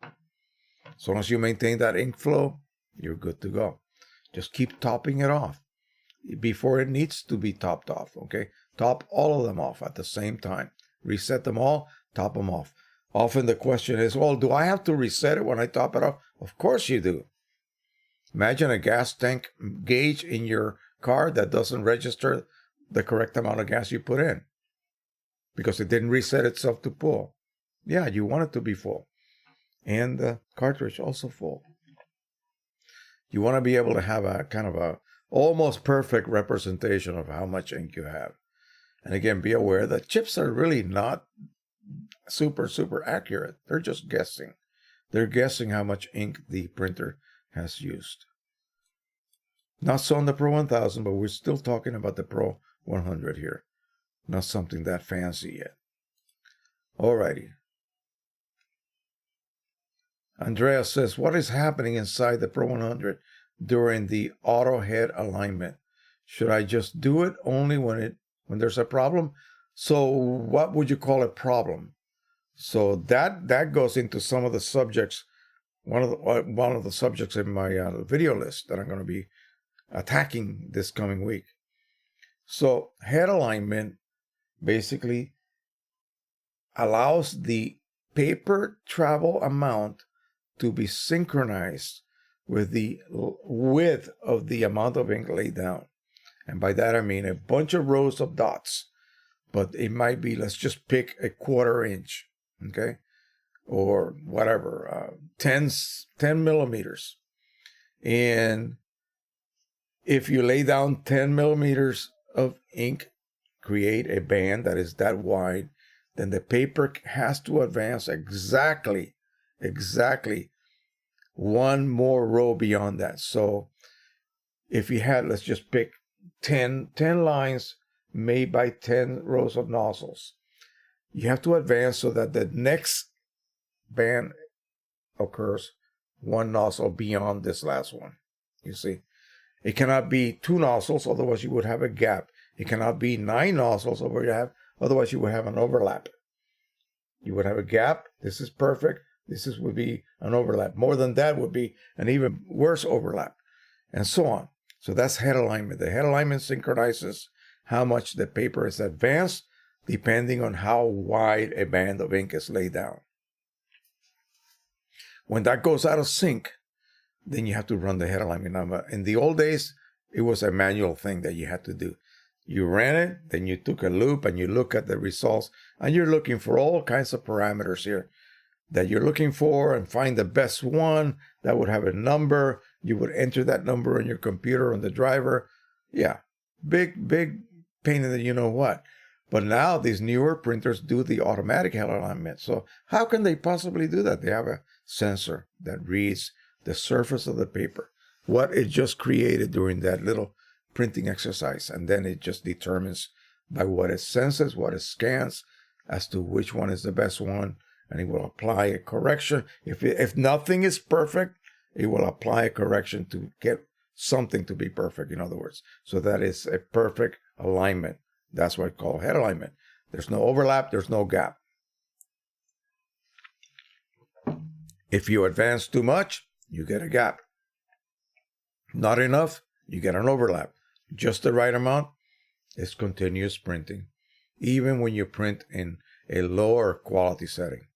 As long as you maintain that ink flow, you're good to go. Just keep topping it off before it needs to be topped off, okay? Top all of them off at the same time. Reset them all, top them off. Often the question is, well, do I have to reset it when I top it off? Of course you do. Imagine a gas tank gauge in your car that doesn't register the correct amount of gas you put in because it didn't reset itself to full. Yeah, you want it to be full. And the cartridge also full. You want to be able to have a kind of a almost perfect representation of how much ink you have. And again, be aware that chips are really not super, super accurate. They're just guessing. They're guessing how much ink the printer has used. Not so on the Pro 1000, but we're still talking about the Pro 100 here. Not something that fancy yet. Alrighty. Andrea says, what is happening inside the Pro 100 during the auto head alignment? Should I just do it only when there's a problem? So what would you call a problem? So that goes into some of the subjects, one of the subjects in my video list that I'm going to be attacking this coming week. So head alignment basically allows the paper travel amount to be synchronized with the width of the amount of ink laid down. And by that I mean a bunch of rows of dots, but it might be, let's just pick a 1/4 inch, okay? Or whatever, 10 millimeters. And if you lay down 10 millimeters of ink, create a band that is that wide, then the paper has to advance exactly one more row beyond that. So if you had, let's just pick 10 lines made by 10 rows of nozzles, you have to advance so that the next band occurs one nozzle beyond this last one. You see, it cannot be 2 nozzles, otherwise you would have a gap. It cannot be 9 nozzles, otherwise you would have an overlap. You would have a gap. This is perfect. Would be an overlap. More than that would be an even worse overlap, and so on. So that's head alignment. The head alignment synchronizes how much the paper is advanced depending on how wide a band of ink is laid down. When that goes out of sync, then you have to run the head alignment number. In the old days, it was a manual thing that you had to do. You ran it, then you took a loop and you look at the results, and you're looking for all kinds of parameters here that you're looking for and find the best one that would have a number. You would enter that number in your computer on the driver. Yeah, big pain in the you know what. But now these newer printers do the automatic head alignment. So how can they possibly do that? They have a sensor that reads the surface of the paper, what it just created during that little printing exercise, and then it just determines by what it senses, what it scans, as to which one is the best one, and it will apply a correction. If nothing is perfect, it will apply a correction to get something to be perfect, in other words. So that is a perfect alignment. That's what I call head alignment. There's no overlap, there's no gap. If you advance too much, you get a gap. Not enough, you get an overlap. Just the right amount, it's continuous printing, even when you print in a lower quality setting.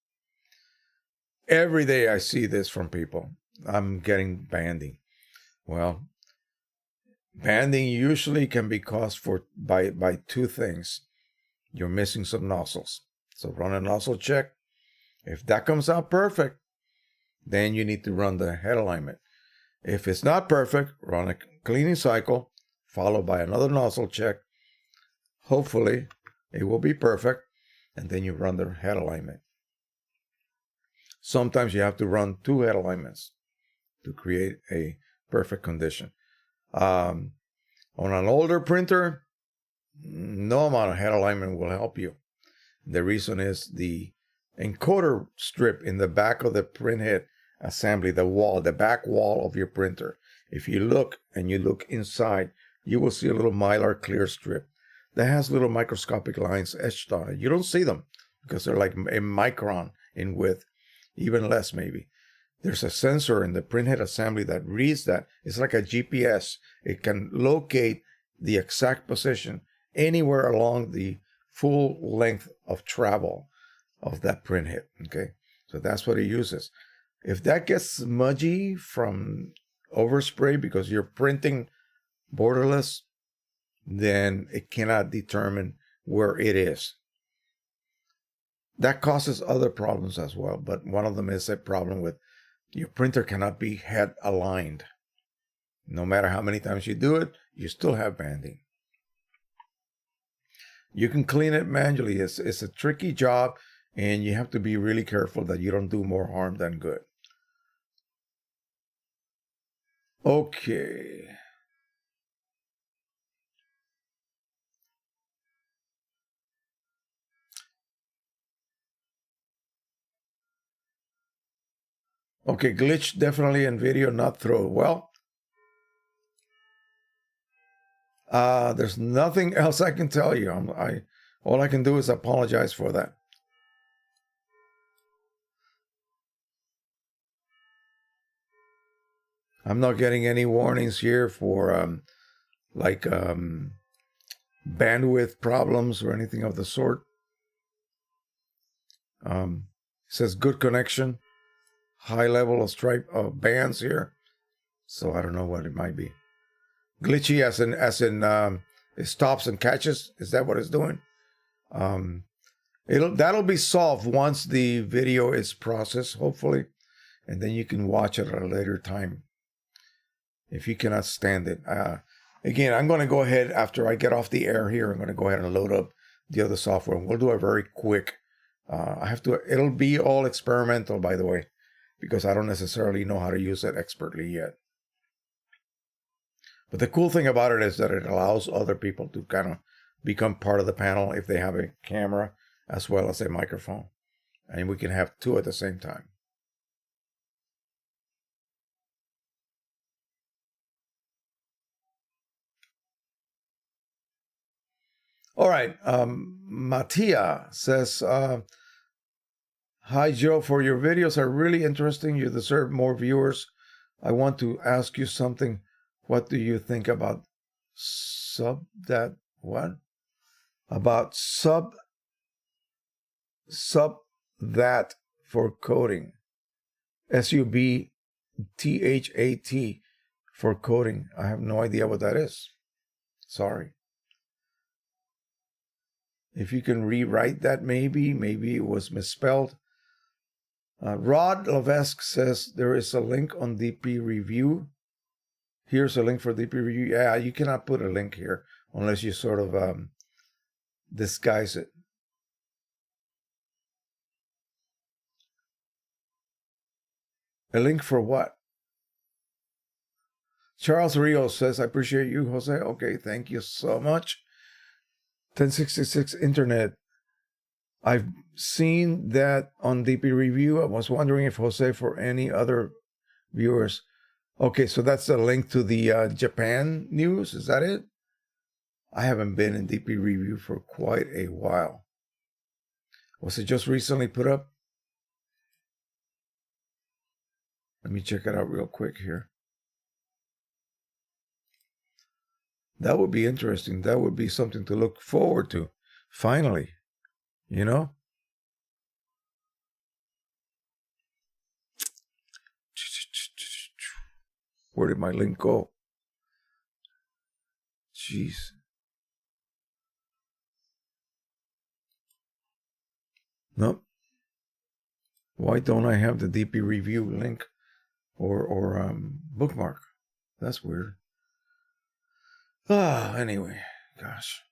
Every day I see this from people. I'm getting banding. Well, banding usually can be caused by 2 things. You're missing some nozzles. So run a nozzle check. If that comes out perfect, then you need to run the head alignment. If it's not perfect, run a cleaning cycle, followed by another nozzle check. Hopefully, it will be perfect, and then you run the head alignment. Sometimes you have to run 2 head alignments to create a perfect condition. On an older printer, no amount of head alignment will help you. The reason is the encoder strip in the back of the printhead assembly, the back wall of your printer. If you look and you look inside, you will see a little mylar clear strip that has little microscopic lines etched on it. You don't see them because they're like a micron in width, even less maybe. There's a sensor in the printhead assembly that reads that. It's like a GPS. It can locate the exact position anywhere along the full length of travel of that printhead. Okay, so that's what it uses. If that gets smudgy from overspray because you're printing borderless, then it cannot determine where it is. That causes other problems as well, but one of them is a problem with your printer cannot be head aligned. No matter how many times you do it, you still have banding. You can clean it manually. It's a tricky job, and you have to be really careful that you don't do more harm than good. Okay. Okay, glitch definitely in video, not throw. Well, there's nothing else I can tell you. All I can do is apologize for that. I'm not getting any warnings here for bandwidth problems or anything of the sort. It says good connection, high level of stripe of bands here. So I don't know what it might be. Glitchy as in it stops and catches. Is that what it's doing? That'll be solved once the video is processed, hopefully, and then you can watch it at a later time if you cannot stand it. Again, I'm going to go ahead after I get off the air here. I'm going to go ahead and load up the other software. We'll do a very quick. It'll be all experimental, by the way, because I don't necessarily know how to use it expertly yet. But the cool thing about it is that it allows other people to kind of become part of the panel if they have a camera as well as a microphone. And we can have 2 at the same time. All right. Mattia says, hi, Joe. For your videos are really interesting. You deserve more viewers. I want to ask you something. What do you think about About sub that for coding. SUBTHAT for coding. I have no idea what that is. Sorry. If you can rewrite that, maybe it was misspelled. Rod Levesque says there is a link on DP Review. Here's a link for DP Review. Yeah, you cannot put a link here unless you sort of disguise it. A link for what? Charles Rios says, I appreciate you, Jose. Okay, thank you so much. 1066 Internet. I've seen that on DP Review. I was wondering if Jose, for any other viewers. Okay, so that's a link to the Japan news. Is that it? I haven't been in DP Review for quite a while. Was it just recently put up? Let me check it out real quick here. That would be interesting. That would be something to look forward to. Finally, you know? Where did my link go? Jeez. Nope. Why don't I have the DP Review link or bookmark? That's weird. Anyway, gosh.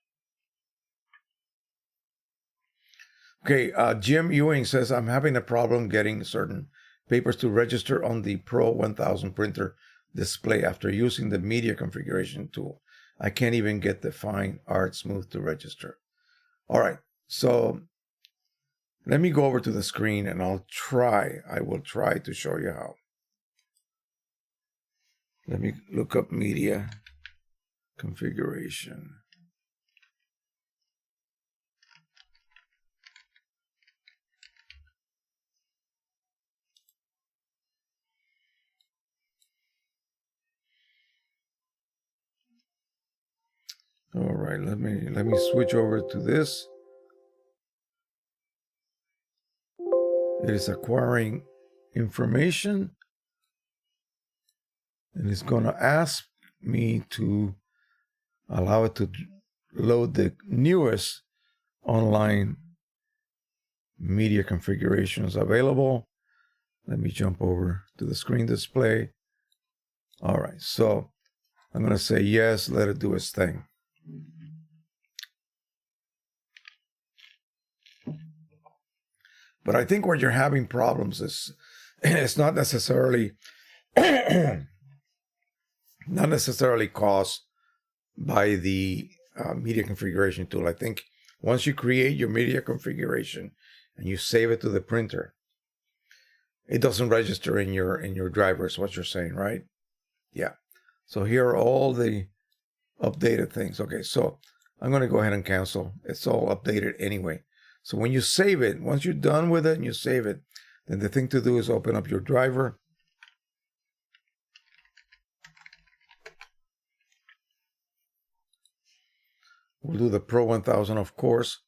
Okay, Jim Ewing says, I'm having a problem getting certain papers to register on the Pro 1000 printer display after using the media configuration tool. I can't even get the Fine Art Smooth to register. All right, so let me go over to the screen and I will try to show you how. Let me look up media configuration. All right, let me switch over to this. It is acquiring information, and it's going to ask me to allow it to load the newest online media configurations available. Let me jump over to the screen display. All right, so I'm going to say yes, let it do its thing. But I think where you're having problems is it's not necessarily caused by the media configuration tool. I think once you create your media configuration and you save it to the printer, it doesn't register in your driver, is what you're saying, right? Yeah. So here are all the updated things. Okay, so I'm going to go ahead and cancel. It's all updated anyway. So when you save it, once you're done with it and you save it, then the thing to do is open up your driver. We'll do the Pro 1000, of course.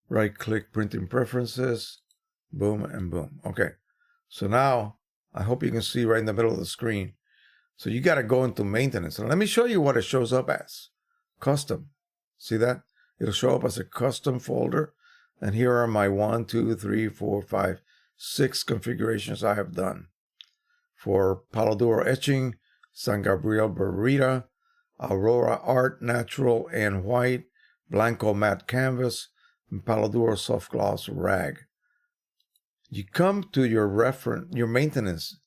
Right-click, printing preferences, boom, and boom. Okay, so now I hope you can see right in the middle of the screen. So you got to go into maintenance. And let me show you what it shows up as. Custom. See that? It'll show up as a custom folder. And here are my 1, 2, 3, 4, 5, 6 configurations I have done. For Palo Duro etching, San Gabriel Barrita, Aurora Art Natural and White, Blanco Matte Canvas, and Palo Duro Soft Gloss Rag. You come to your maintenance,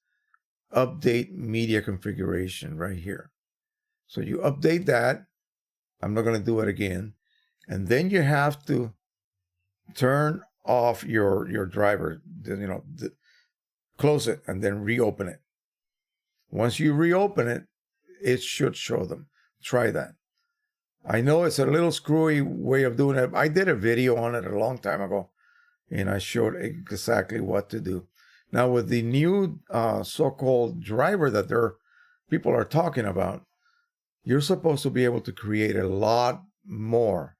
update media configuration right here. So you update that. I'm not going to do it again. And then you have to turn off your driver, close it and then reopen it. Once you reopen it, it should show them. Try that. I know it's a little screwy way of doing it. I did a video on it a long time ago, and I showed exactly what to do. Now, with the new so-called driver that people are talking about, you're supposed to be able to create a lot more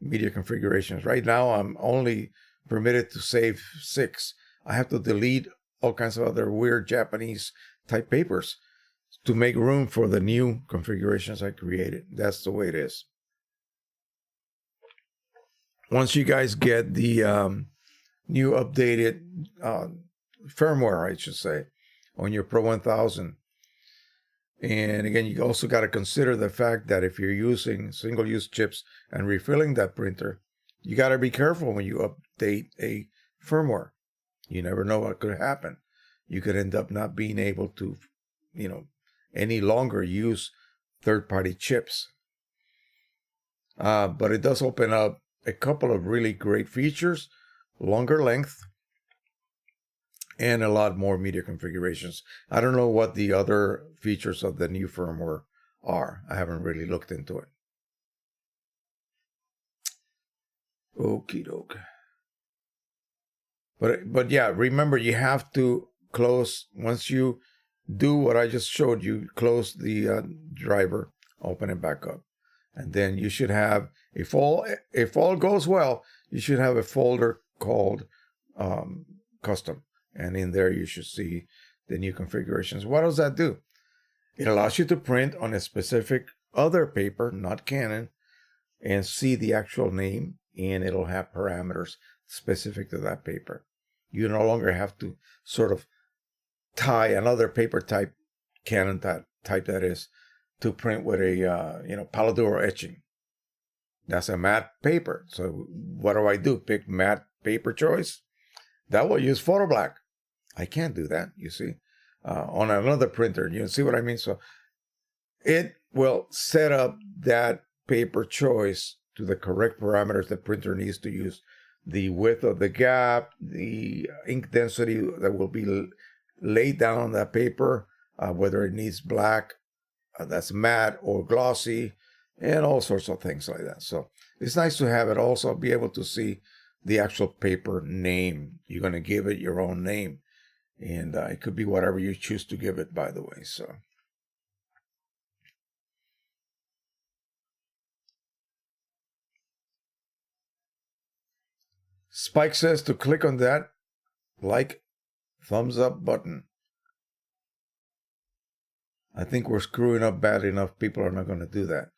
media configurations. Right now, I'm only permitted to save 6. I have to delete all kinds of other weird Japanese type papers to make room for the new configurations I created. That's the way it is. Once you guys get the new updated firmware, I should say, on your Pro 1000, and again, you also got to consider the fact that if you're using single-use chips and refilling that printer, you got to be careful when you update a firmware. You never know what could happen. You could end up not being able to, any longer use third-party chips. But it does open up a couple of really great features, longer length, and a lot more media configurations. I don't know what the other features of the new firmware are. I haven't really looked into it. Okie doke. But yeah, remember, you have to close, once you do what I just showed you, close the driver, open it back up. And then you should have, if all goes well, you should have a folder called custom. And in there, you should see the new configurations. What does that do? It allows you to print on a specific other paper, not Canon, and see the actual name, and it'll have parameters specific to that paper. You no longer have to sort of tie another paper type, Canon type that is, to print with a Palladuro etching. That's a matte paper. So what do? Pick matte paper choice? That will use photo black. I can't do that, you see, on another printer. You see what I mean? So it will set up that paper choice to the correct parameters the printer needs to use. The width of the gap, the ink density that will be laid down on that paper, whether it needs black, that's matte or glossy, and all sorts of things like that. So it's nice to have it also be able to see the actual paper name. You're going to give it your own name. And it could be whatever you choose to give it, by the way. So Spike says to click on that thumbs up button. I think we're screwing up bad enough. People are not going to do that.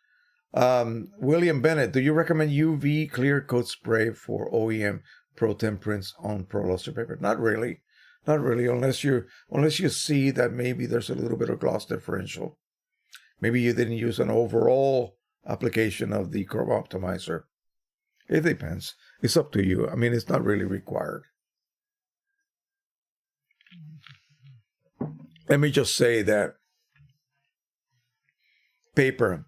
William Bennett, do you recommend UV clear coat spray for OEM Pro 10 prints on Pro luster paper? Not really. Not really, unless you see that maybe there's a little bit of gloss differential. Maybe you didn't use an overall application of the Chrome Optimizer. It depends. It's up to you. I mean, it's not really required. Let me just say that paper,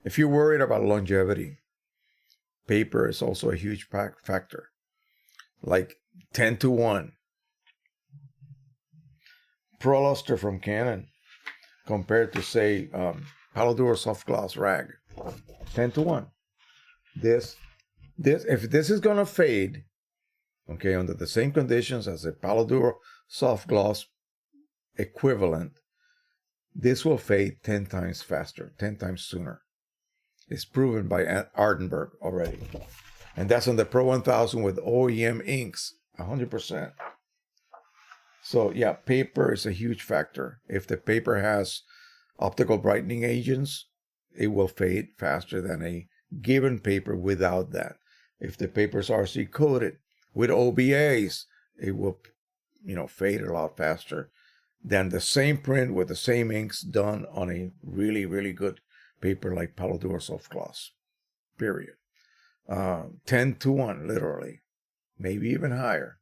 if you're worried about longevity, paper is also a huge factor. Like 10 to 1. Pro luster from Canon compared to, say, Palladuro soft gloss rag, 10 to 1. If this is going to fade, okay, under the same conditions as a Palladuro soft gloss equivalent, this will fade 10 times faster, 10 times sooner. It's proven by Ardenberg already. And that's on the Pro 1000 with OEM inks, 100%. So yeah, paper is a huge factor. If the paper has optical brightening agents, it will fade faster than a given paper without that. If the paper is RC coated with OBAs, it will, fade a lot faster than the same print with the same inks done on a really, really good paper like Palladuro soft gloss. Period. 10 to 1, literally. Maybe even higher.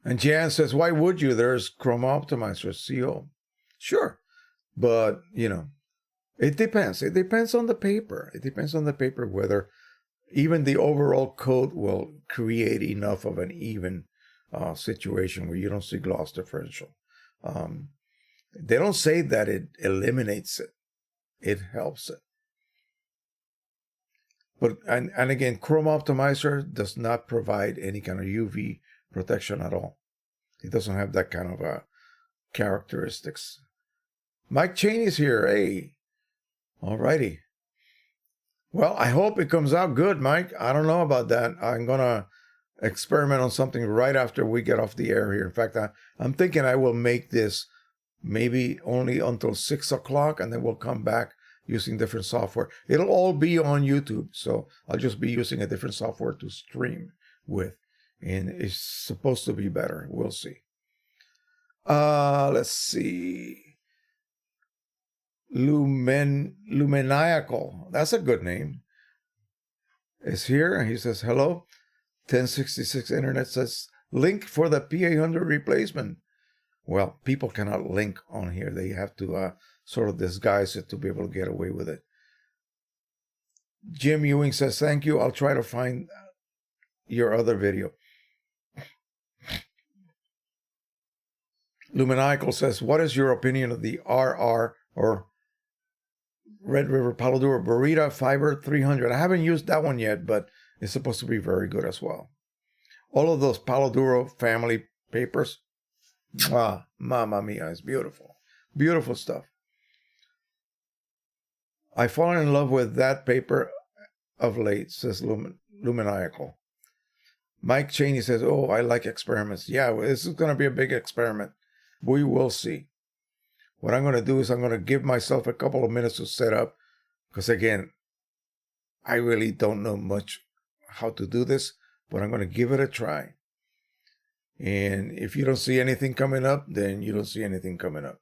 And Jan says, why would you? There's Chrome Optimizer, CO. Sure. But, it depends. It depends on the paper. It depends on the paper whether even the overall coat will create enough of an even situation where you don't see gloss differential. They don't say that it eliminates it. It helps it. But and again, Chrome Optimizer does not provide any kind of UV protection at all. It doesn't have that kind of characteristics. Mike Cheney's here. Hey, alrighty. Well, I hope it comes out good, Mike. I don't know about that. I'm gonna experiment on something right after we get off the air here. In fact, I'm thinking I will make this maybe only until 6 o'clock, and then we'll come back using different software. It'll all be on YouTube, so I'll just be using a different software to stream with, and it's supposed to be better. We'll see. Let's see. Lumeniacal. That's a good name. Is here, and he says, hello. 1066 Internet says, link for the P800 replacement. Well, people cannot link on here. They have to sort of disguise it to be able to get away with it. Jim Ewing says, thank you. I'll try to find your other video. Luminical says, what is your opinion of the RR or Red River Palo Duro Burrito Fiber 300? I haven't used that one yet, but it's supposed to be very good as well. All of those Palo Duro family papers, mamma mia, it's beautiful. Beautiful stuff. I've fallen in love with that paper of late, says Luminical. Mike Cheney says, oh, I like experiments. Yeah, this is going to be a big experiment. We will see. What I'm going to do is I'm going to give myself a couple of minutes to set up, because again, I really don't know much how to do this, but I'm going to give it a try. And if you don't see anything coming up, then you don't see anything coming up.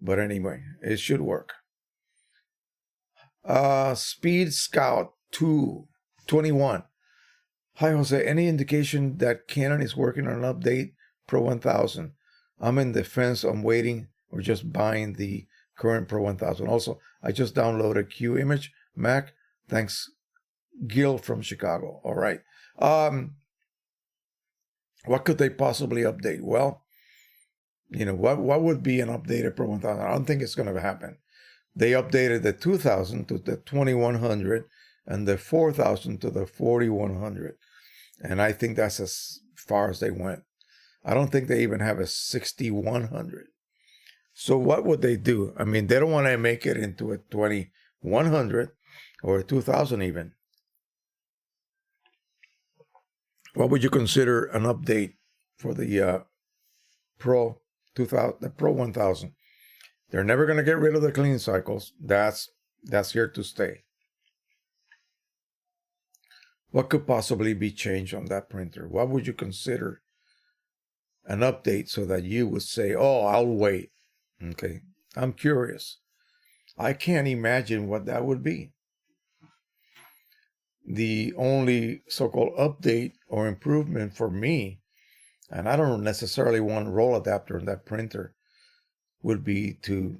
But anyway, it should work. Speed Scout 221. Hi, Jose. Any indication that Canon is working on an update Pro 1000? I'm in the fence. I'm waiting or just buying the current Pro 1000. Also, I just downloaded Q-Image Mac. Thanks, Gil from Chicago. All right. What could they possibly update? Well, you know, what would be an updated Pro 1000? I don't think it's going to happen. They updated the 2000 to the 2100 and the 4000 to the 4100. And I think that's as far as they went. I don't think they even have a 6100. So what would they do? I mean, they don't want to make it into a 2100 or a 2000 even. What would you consider an update for the Pro 2000, the Pro 1000? They're never going to get rid of the cleaning cycles. That's here to stay. What could possibly be changed on that printer? What would you consider an update so that you would say, oh, I'll wait? Okay, I'm curious. I can't imagine what that would be. The only so-called update or improvement for me, and I don't necessarily want roll adapter in that printer, would be to,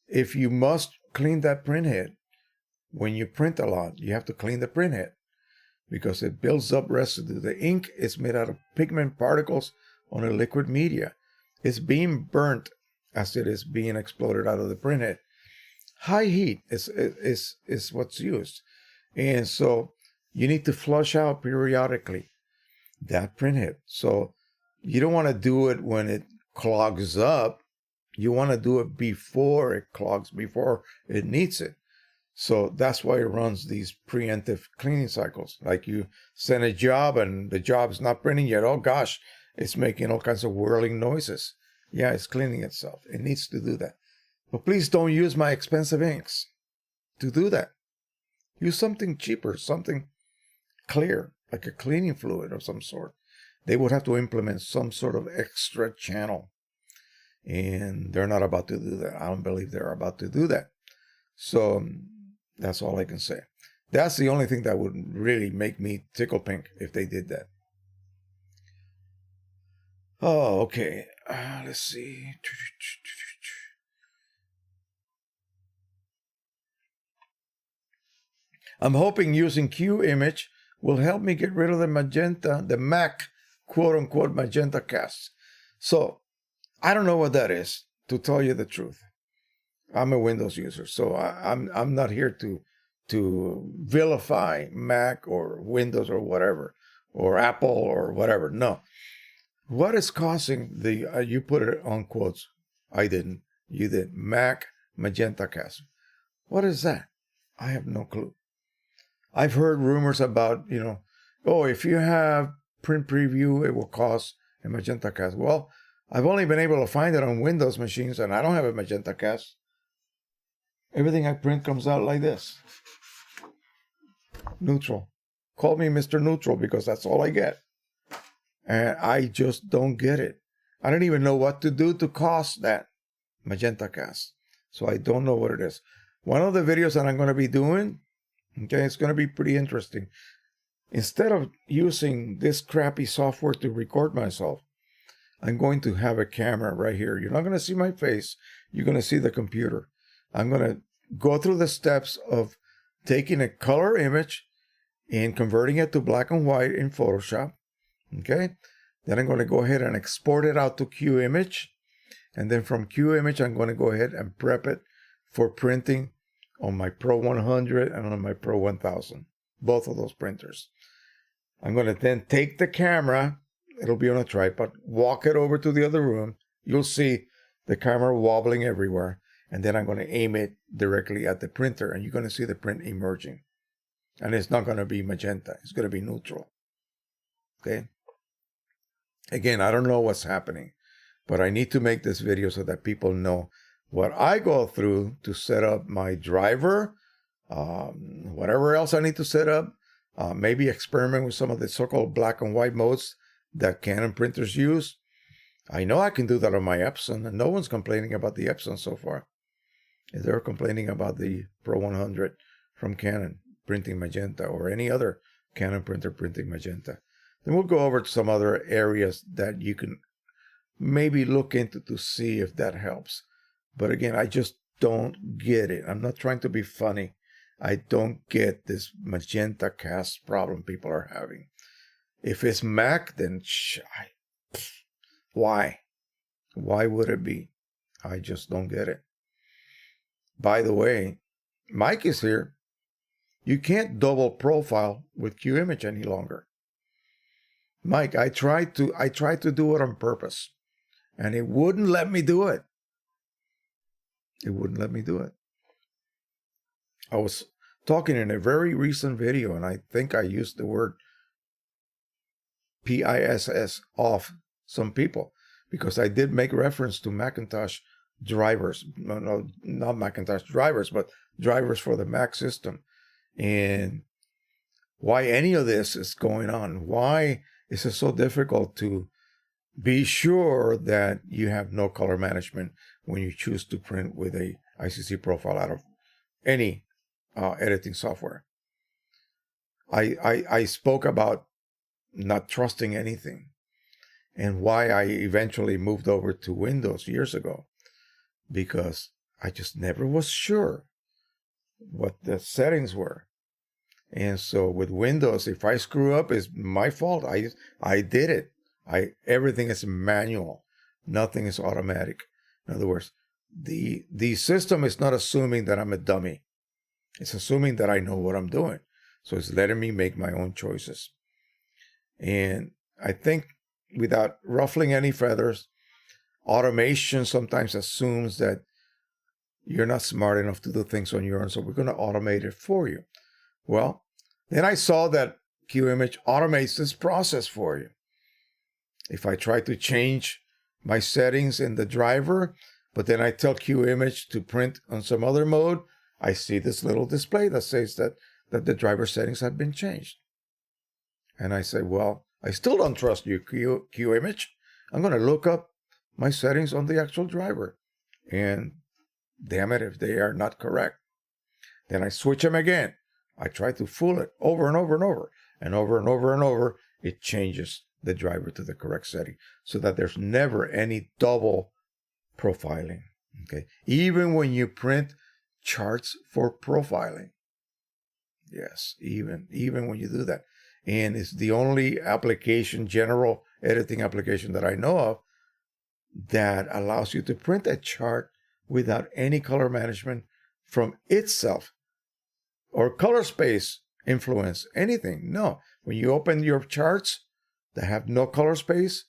if you must clean that print head, when you print a lot, you have to clean the print head because it builds up residue. The ink is made out of pigment particles on a liquid media. It's being burnt as it is being exploded out of the print head. High heat is what's used. And so you need to flush out periodically that print head. So you don't want to do it when it clogs up. You want to do it before it clogs, before it needs it. So that's why it runs these preemptive cleaning cycles. Like you send a job and the job is not printing yet. Oh gosh, it's making all kinds of whirling noises. Yeah, it's cleaning itself. It needs to do that. But please don't use my expensive inks to do that. Use something cheaper, something clear, like a cleaning fluid of some sort. They would have to implement some sort of extra channel. And they're not about to do that. I don't believe they're about to do that. So that's all I can say. That's the only thing that would really make me tickle pink if they did that. Oh, okay. Let's see. I'm hoping using Q-Image will help me get rid of the magenta, the Mac, quote-unquote, magenta cast. So, I don't know what that is, to tell you the truth, I'm a Windows user, so I'm not here to vilify Mac or Windows or whatever, or Apple or whatever. No. What is causing the, you put it on quotes, I didn't, you did, Mac Magenta Cast. What is that? I have no clue. I've heard rumors about, oh, if you have print preview, it will cause a Magenta Cast. Well, I've only been able to find it on Windows machines, and I don't have a Magenta Cast. Everything I print comes out like this. Neutral. Call me Mr. Neutral because that's all I get. And I just don't get it. I don't even know what to do to cause that Magenta Cast. So I don't know what it is. One of the videos that I'm going to be doing, okay, it's going to be pretty interesting. Instead of using this crappy software to record myself, I'm going to have a camera right here. You're not going to see my face. You're going to see the computer. I'm going to go through the steps of taking a color image and converting it to black and white in Photoshop. Okay. Then I'm going to go ahead and export it out to QImage. And then from QImage, I'm going to go ahead and prep it for printing on my Pro 100 and on my Pro 1000. Both of those printers. I'm going to then take the camera. It'll be on a tripod. Walk it over to the other room. You'll see the camera wobbling everywhere. And then I'm going to aim it directly at the printer. And you're going to see the print emerging. And it's not going to be magenta. It's going to be neutral. Okay. Again, I don't know what's happening. But I need to make this video so that people know what I go through to set up my driver. Whatever else I need to set up. Maybe experiment with some of the so-called black and white modes that Canon printers use. I know I can do that on my Epson, and no one's complaining about the Epson so far. They're complaining about the Pro 100 from Canon printing magenta, or any other Canon printer printing magenta. Then we'll go over to some other areas that you can maybe look into to see if that helps. But again, I just don't get it. I'm not trying to be funny. I don't get this Magenta Cast problem people are having. If it's Mac, then why? Why would it be? I just don't get it. By the way, Mike is here. You can't double profile with QImage any longer. Mike, I tried to do it on purpose, and it wouldn't let me do it. It wouldn't let me do it. I was talking in a very recent video, and I think I used the word PISS off some people, because I did make reference to Macintosh drivers. No, not Macintosh drivers, but drivers for the Mac system. And why any of this is going on. Why is it so difficult to be sure that you have no color management when you choose to print with a ICC profile out of any editing software? I spoke about not trusting anything, and why I eventually moved over to Windows years ago, because I just never was sure what the settings were. And so with Windows, if I screw up, it's my fault. I did it. Everything is manual. Nothing is automatic. In other words, the system is not assuming that I'm a dummy. It's assuming that I know what I'm doing. So it's letting me make my own choices. And I think, without ruffling any feathers, automation sometimes assumes that you're not smart enough to do things on your own, so we're going to automate it for you. Well, then I saw that QImage automates this process for you. If I try to change my settings in the driver, but then I tell QImage to print on some other mode, I see this little display that says that the driver settings have been changed. And I say, well, I still don't trust you, QImage. I'm going to look up my settings on the actual driver. And damn it, if they are not correct. Then I switch them again. I try to fool it over and over and over. And over and over and over, it changes the driver to the correct setting, so that there's never any double profiling. Okay, even when you print charts for profiling. Yes, even when you do that. And it's the only application, general editing application that I know of, that allows you to print a chart without any color management from itself or color space influence, anything. No. When you open your charts that have no color space,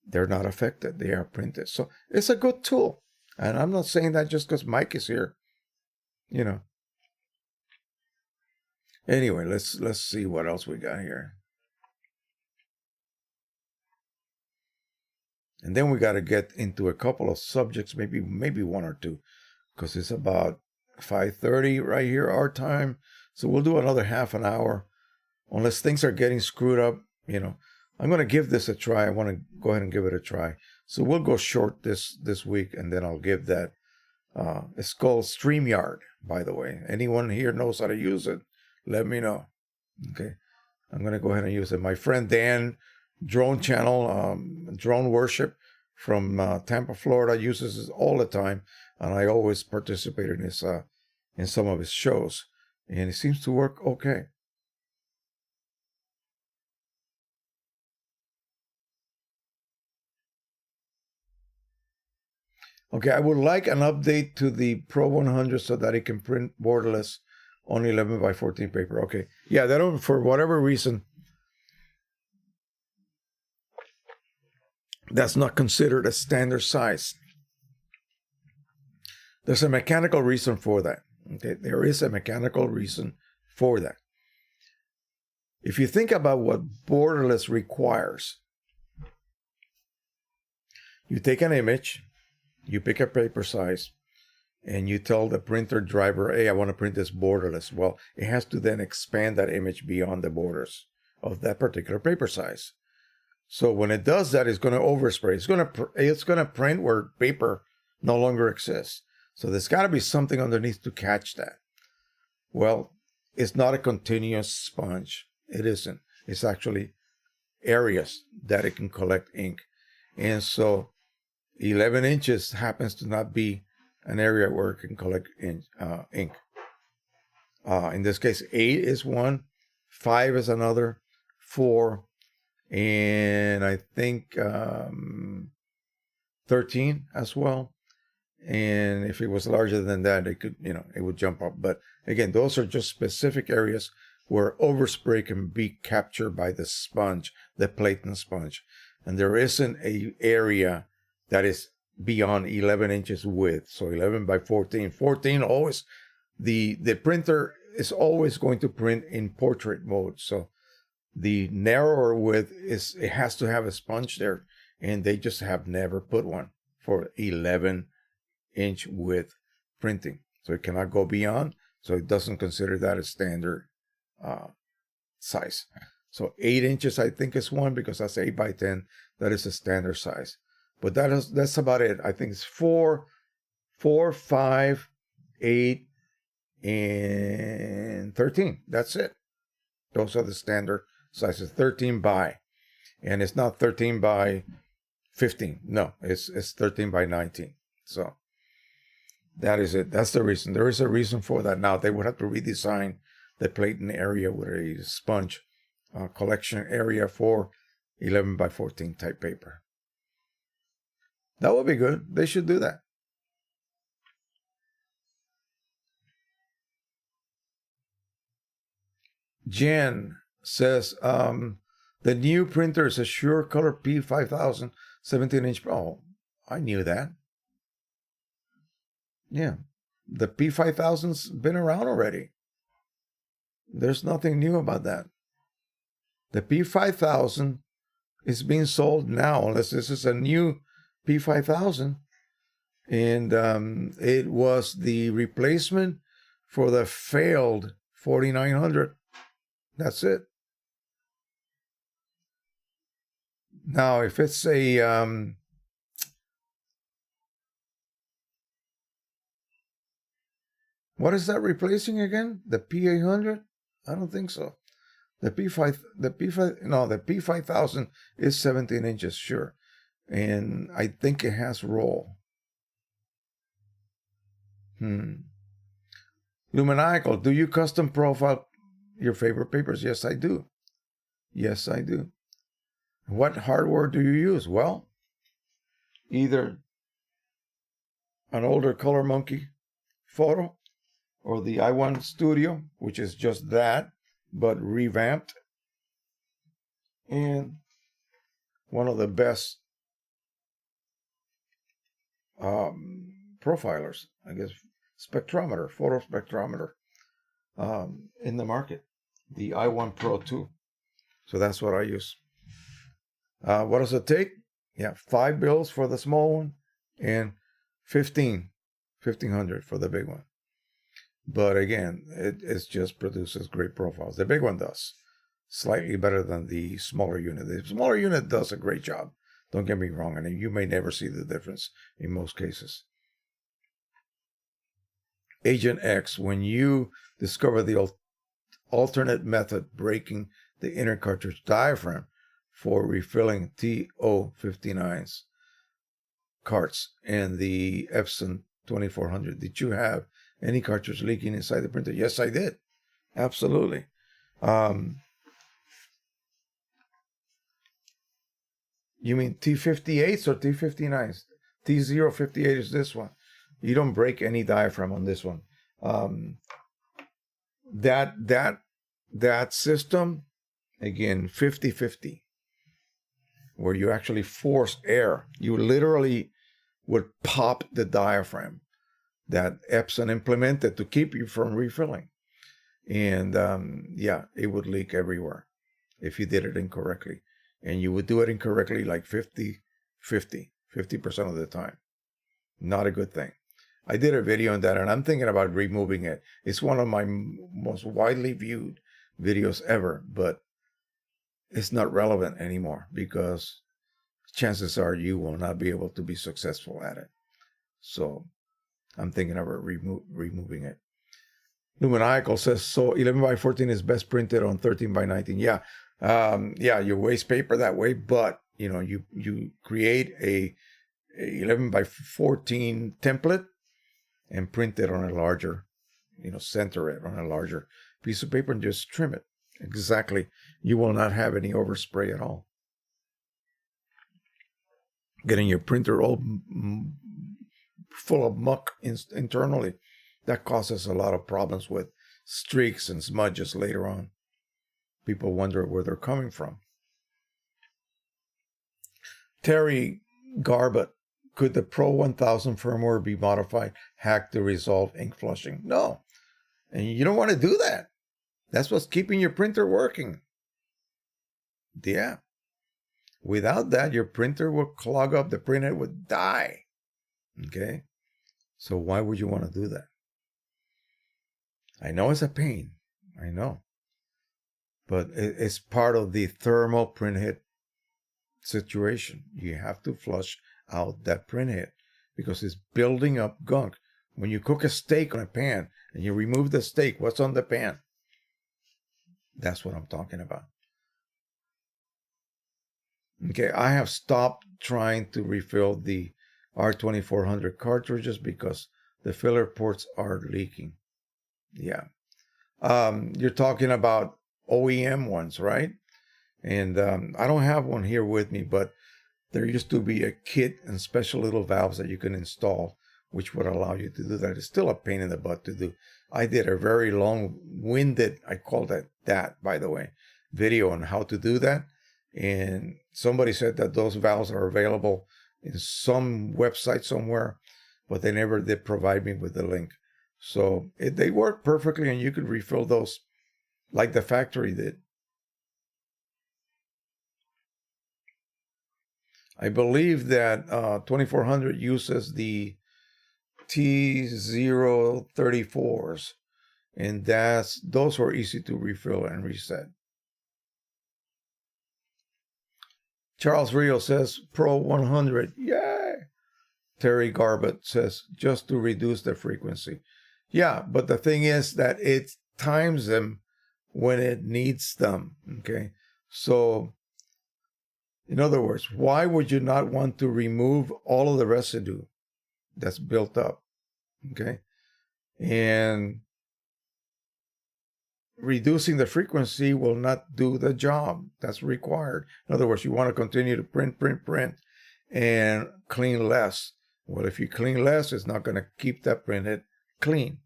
they're not affected. They are printed. So it's a good tool. And I'm not saying that just because Mike is here. You know. Anyway, let's see what else we got here. And then we got to get into a couple of subjects, maybe one or two, because it's about 5:30 right here, our time. So we'll do another half an hour, unless things are getting screwed up. You know, I'm going to give this a try. I want to go ahead and give it a try. So we'll go short this week, and then I'll give that. It's called StreamYard, by the way. Anyone here knows how to use it, let me know. Okay, I'm going to go ahead and use it. My friend Dan, Drone Channel, Drone Worship from Tampa, Florida, uses it all the time, and I always participate in his in some of his shows, and it seems to work okay. Okay, I would like an update to the Pro 100 so that it can print borderless on 11 by 14 paper. Okay, yeah, that for whatever reason, that's not considered a standard size. There's a mechanical reason for that. Okay, there is a mechanical reason for that. If you think about what borderless requires, you take an image, you pick a paper size, and you tell the printer driver, hey, I want to print this borderless. Well, it has to then expand that image beyond the borders of that particular paper size. So when it does that, it's going to overspray. It's going to print where paper no longer exists. So there's got to be something underneath to catch that. Well, it's not a continuous sponge. It isn't. It's actually areas that it can collect ink. And so 11 inches happens to not be an area where it can collect ink. In this case, 8 is one, 5 is another, 4, and I think 13 as well. And if it was larger than that, it could, it would jump up. But again, those are just specific areas where overspray can be captured by the sponge, the platen sponge. And there isn't an area that is beyond 11 inches width. So 11 by 14. 14 always, the printer is always going to print in portrait mode. So the narrower width it has to have a sponge there. And they just have never put one for 11-inch width printing. So it cannot go beyond. So it doesn't consider that a standard size. So 8 inches, I think, is one, because that's 8 by 10. That is a standard size. But that's about it. I think it's 4, 5, 8, and 13. That's it. Those are the standard sizes. 13 by. And it's not 13 by 15. No, it's 13 by 19. So that is it. That's the reason. There is a reason for that. Now, they would have to redesign the platen area with a sponge collection area for 11 by 14 type paper. That would be good. They should do that. Jen says, the new printer is a Sure Color P5000 17-inch. Oh, I knew that. Yeah. The P5000's been around already. There's nothing new about that. The P5000 is being sold now, unless this is a new P5000. And it was the replacement for the failed 4900. That's it. Now, if it's a what is that replacing again? The P800? I don't think so. The P5000 is 17 inches, sure. And I think it has roll. Luminical, do you custom profile your favorite papers? Yes, I do. Yes, I do. What hardware do you use? Well, either an older Color Monkey photo or the i1 Studio, which is just that, but revamped. And one of the best profilers, I guess, photo spectrometer in the market, the i1 Pro 2. So that's what I use. What does it take? Yeah, 5 bills for the small one and 1,500 for the big one. But again, it just produces great profiles. The big one does slightly better than the smaller unit. The smaller unit does a great job. Don't get me wrong, and you may never see the difference in most cases. Agent X, when you discover the alternate method breaking the inner cartridge diaphragm for refilling TO59's carts and the Epson 2400, did you have any cartridge leaking inside the printer? Yes, I did. Absolutely. You mean T58s or T59s? T058 is this one. You don't break any diaphragm on this one. That system, again, 50-50, where you actually force air. You literally would pop the diaphragm that Epson implemented to keep you from refilling. And yeah, it would leak everywhere if you did it incorrectly. And you would do it incorrectly like 50% of the time. Not a good thing. I did a video on that, and I'm thinking about removing it. It's one of my most widely viewed videos ever, but it's not relevant anymore because chances are you will not be able to be successful at it. So I'm thinking about removing it. Luminiacal says, so 11x14 is best printed on 13x19. Yeah. Yeah, you waste paper that way, but you create a 11x14 template and print it on a larger, center it on a larger piece of paper and just trim it. Exactly. You will not have any overspray at all. Getting your printer all full of muck internally, that causes a lot of problems with streaks and smudges later on. People wonder where they're coming from. Terry Garbett, could the Pro 1000 firmware be modified, hacked to resolve ink flushing? No. And you don't want to do that. That's what's keeping your printer working. Yeah. Without that, your printer will clog up, the printhead would die. Okay? So why would you want to do that? I know it's a pain. I know. But it's part of the thermal printhead situation. You have to flush out that printhead because it's building up gunk. When you cook a steak on a pan and you remove the steak, what's on the pan? That's what I'm talking about. Okay, I have stopped trying to refill the R2400 cartridges because the filler ports are leaking. Yeah. You're talking about OEM ones, right? And I don't have one here with me, but there used to be a kit and special little valves that you can install, which would allow you to do that. It's still a pain in the butt to do. I did a very long-winded, I call that, by the way, video on how to do that. And somebody said that those valves are available in some website somewhere, but they never did provide me with the link. So they work perfectly, and you could refill those like the factory did. I believe that 2400 uses the T034s, and those are easy to refill and reset. Charles Rio says Pro 100, yay! Terry Garbett says just to reduce the frequency. Yeah, but the thing is that it times them when it needs them. Okay, so in other words, why would you not want to remove all of the residue that's built up? Okay, and reducing the frequency will not do the job that's required. In other words, you want to continue to print, and clean less. Well, if you clean less, it's not going to keep that printhead clean.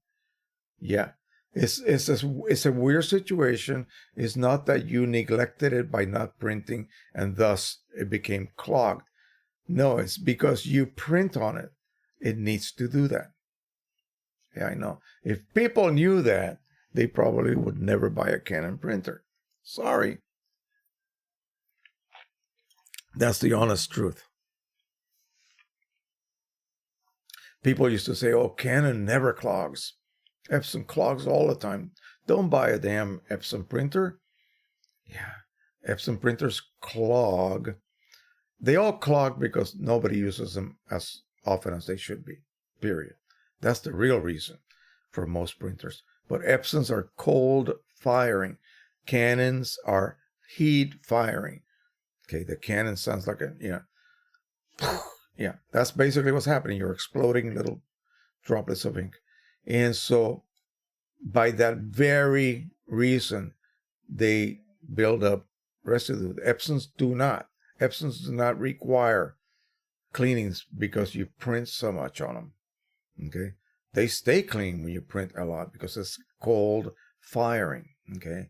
Yeah. It's a weird situation. It's not that you neglected it by not printing and thus it became clogged. No, it's because you print on it. It needs to do that. Yeah, I know. If people knew that, they probably would never buy a Canon printer. Sorry. That's the honest truth. People used to say, oh, Canon never clogs. Epson clogs all the time. Don't buy a damn Epson printer. Yeah, Epson printers clog. They all clog because nobody uses them as often as they should be, period. That's the real reason for most printers. But Epsons are cold firing. Canons are heat firing. Okay, the Canon sounds like yeah, that's basically what's happening. You're exploding little droplets of ink. And so by that very reason, they build up residue. Epsons do not. Epsons do not require cleanings because you print so much on them. Okay? They stay clean when you print a lot because it's cold firing. Okay?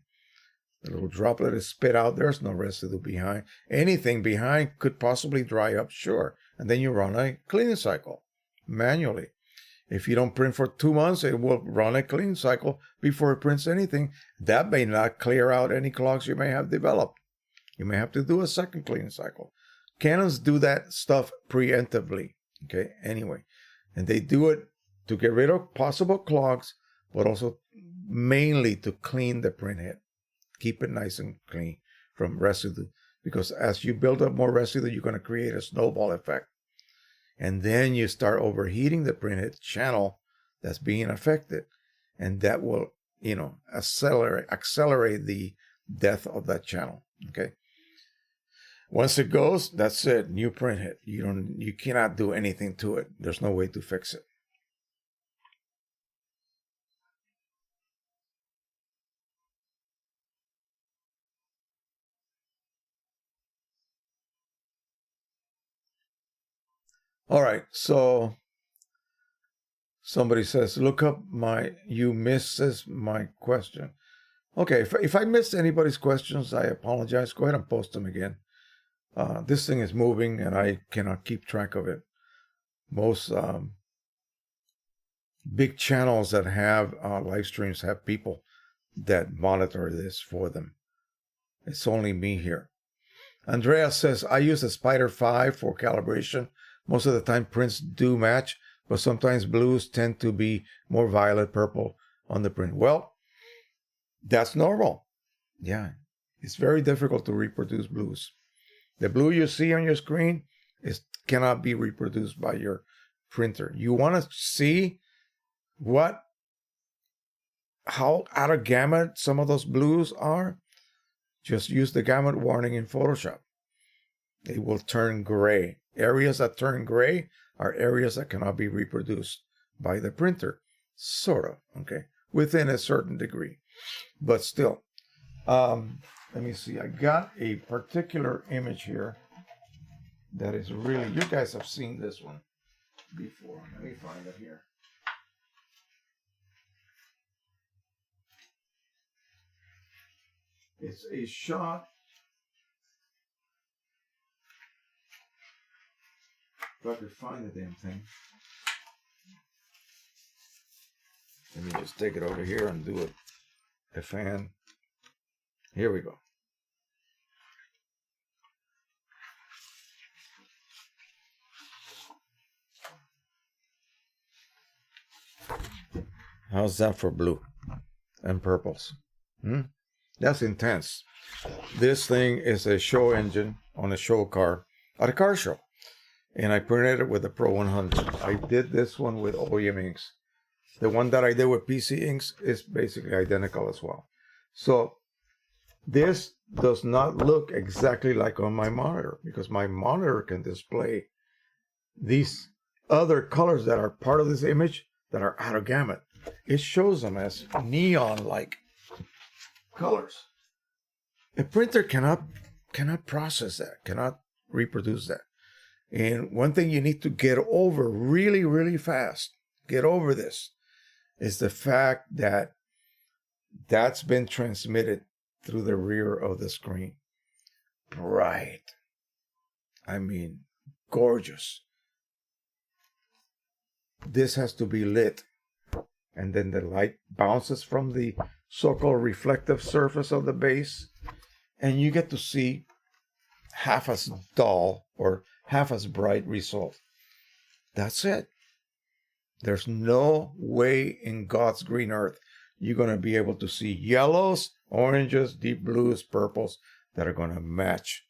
The little droplet is spit out. There's no residue behind. Anything behind could possibly dry up, sure. And then you run a cleaning cycle manually. If you don't print for 2 months, it will run a clean cycle before it prints anything. That may not clear out any clogs you may have developed. You may have to do a second cleaning cycle. Canons do that stuff preemptively. Okay, anyway. And they do it to get rid of possible clogs, but also mainly to clean the printhead. Keep it nice and clean from residue. Because as you build up more residue, you're going to create a snowball effect. And then you start overheating the printhead channel that's being affected. And that will, accelerate the death of that channel. Okay. Once it goes, that's it. New printhead. You cannot do anything to it. There's no way to fix it. All right, so somebody says, look up you misses my question. Okay, if I missed anybody's questions, I apologize. Go ahead and post them again. This thing is moving and I cannot keep track of it. Most big channels that have live streams have people that monitor this for them. It's only me here. Andrea says, I use a Spider 5 for calibration. Most of the time prints do match, but sometimes blues tend to be more violet purple on the print. Well, that's normal. Yeah, it's very difficult to reproduce blues. The blue you see on your screen cannot be reproduced by your printer. You want to see how out of gamut some of those blues are? Just use the gamut warning in Photoshop. They will turn gray. Areas that turn gray are areas that cannot be reproduced by the printer. Sort of, okay? Within a certain degree. But still, let me see. I got a particular image here that is really, you guys have seen this one before. Let me find it here. It's a shot. If I could find the damn thing. Let me just take it over here and do it. A fan. Here we go. How's that for blue and purples? That's intense. This thing is a show engine on a show car at a car show. And I printed it with the Pro 100. I did this one with OEM inks. The one that I did with PC inks is basically identical as well. So this does not look exactly like on my monitor because my monitor can display these other colors that are part of this image that are out of gamut. It shows them as neon-like colors. A printer cannot process that, cannot reproduce that. And one thing you need to get over really, really fast, get over this, is the fact that that's been transmitted through the rear of the screen. Bright. I mean, gorgeous. This has to be lit. And then the light bounces from the so-called reflective surface of the base. And you get to see half as dull or half as bright result. That's it. There's no way in God's green earth you're going to be able to see yellows, oranges, deep blues, purples that are going to match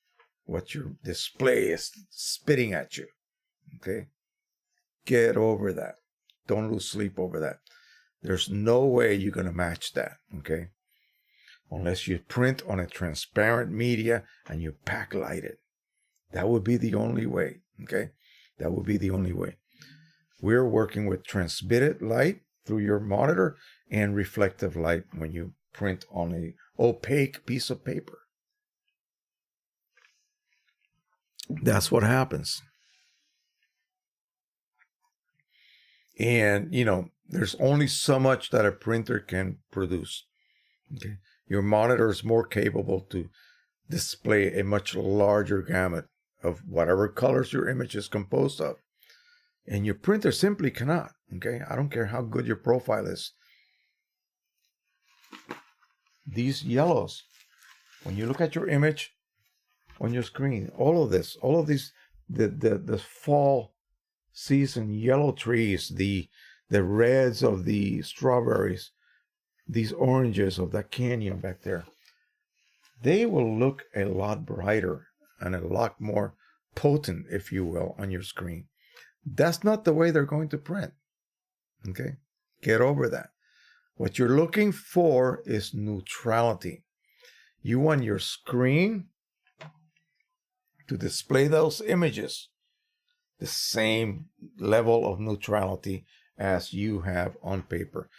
what your display is spitting at you. Okay? Get over that. Don't lose sleep over that. There's no way you're going to match that. Okay? Unless you print on a transparent media and you backlight it. That would be the only way. Okay? That would be the only way. We're working with transmitted light through your monitor and reflective light when you print on a opaque piece of paper. That's what happens. And, there's only so much that a printer can produce. Okay? Your monitor is more capable to display a much larger gamut of whatever colors your image is composed of. And your printer simply cannot. Okay? I don't care how good your profile is. These yellows, when you look at your image on your screen, all of these, the fall season yellow trees, the reds of the strawberries, these oranges of that canyon back there, they will look a lot brighter and a lot more potent, if you will, on your screen. That's not the way they're going to print. Okay? Get over that. What you're looking for is neutrality. You want your screen to display those images the same level of neutrality as you have on paper.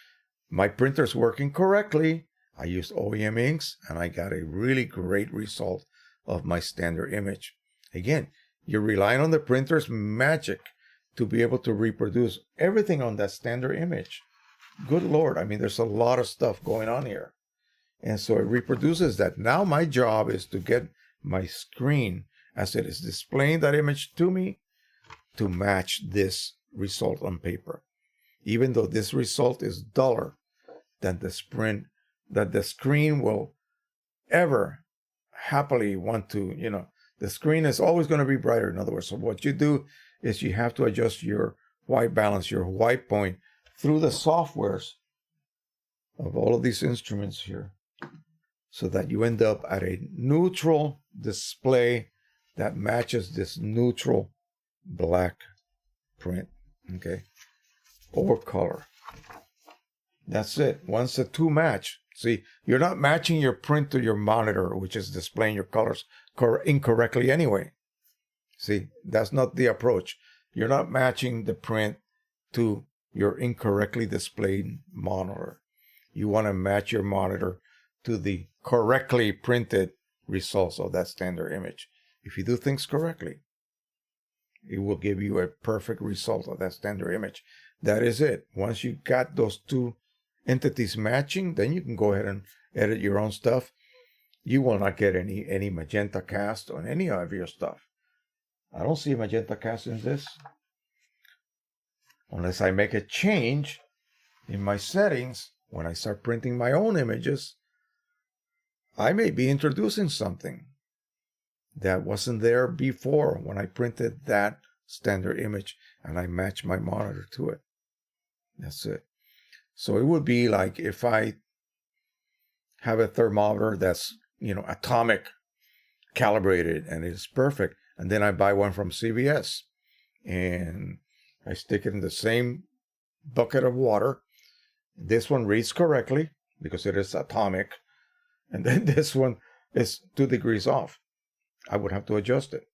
My printer's working correctly. I used OEM inks and I got a really great result of my standard image. Again, you're relying on the printer's magic to be able to reproduce everything on that standard image. Good Lord, I mean, there's a lot of stuff going on here. And so it reproduces that. Now my job is to get my screen, as it is displaying that image to me, to match this result on paper. Even though this result is duller than the screen will ever happily want to, the screen is always going to be brighter, in other words. So what you do is you have to adjust your white balance, your white point, through the softwares of all of these instruments here, so that you end up at a neutral display that matches this neutral black print, okay, or color. That's it. Once the two match, see, you're not matching your print to your monitor, which is displaying your colors incorrectly anyway. See, that's not the approach. You're not matching the print to your incorrectly displayed monitor. You want to match your monitor to the correctly printed results of that standard image. If you do things correctly, it will give you a perfect result of that standard image. That is it. Once you got those two entities matching, then you can go ahead and edit your own stuff. You will not get any magenta cast on any of your stuff. I don't see magenta cast in this. Unless I make a change in my settings when I start printing my own images, I may be introducing something that wasn't there before when I printed that standard image and I match my monitor to it. That's it. So it would be like if I have a thermometer that's, atomic calibrated and it's perfect, and then I buy one from CVS and I stick it in the same bucket of water. This one reads correctly because it is atomic, and then this one is 2 degrees off. I would have to adjust it.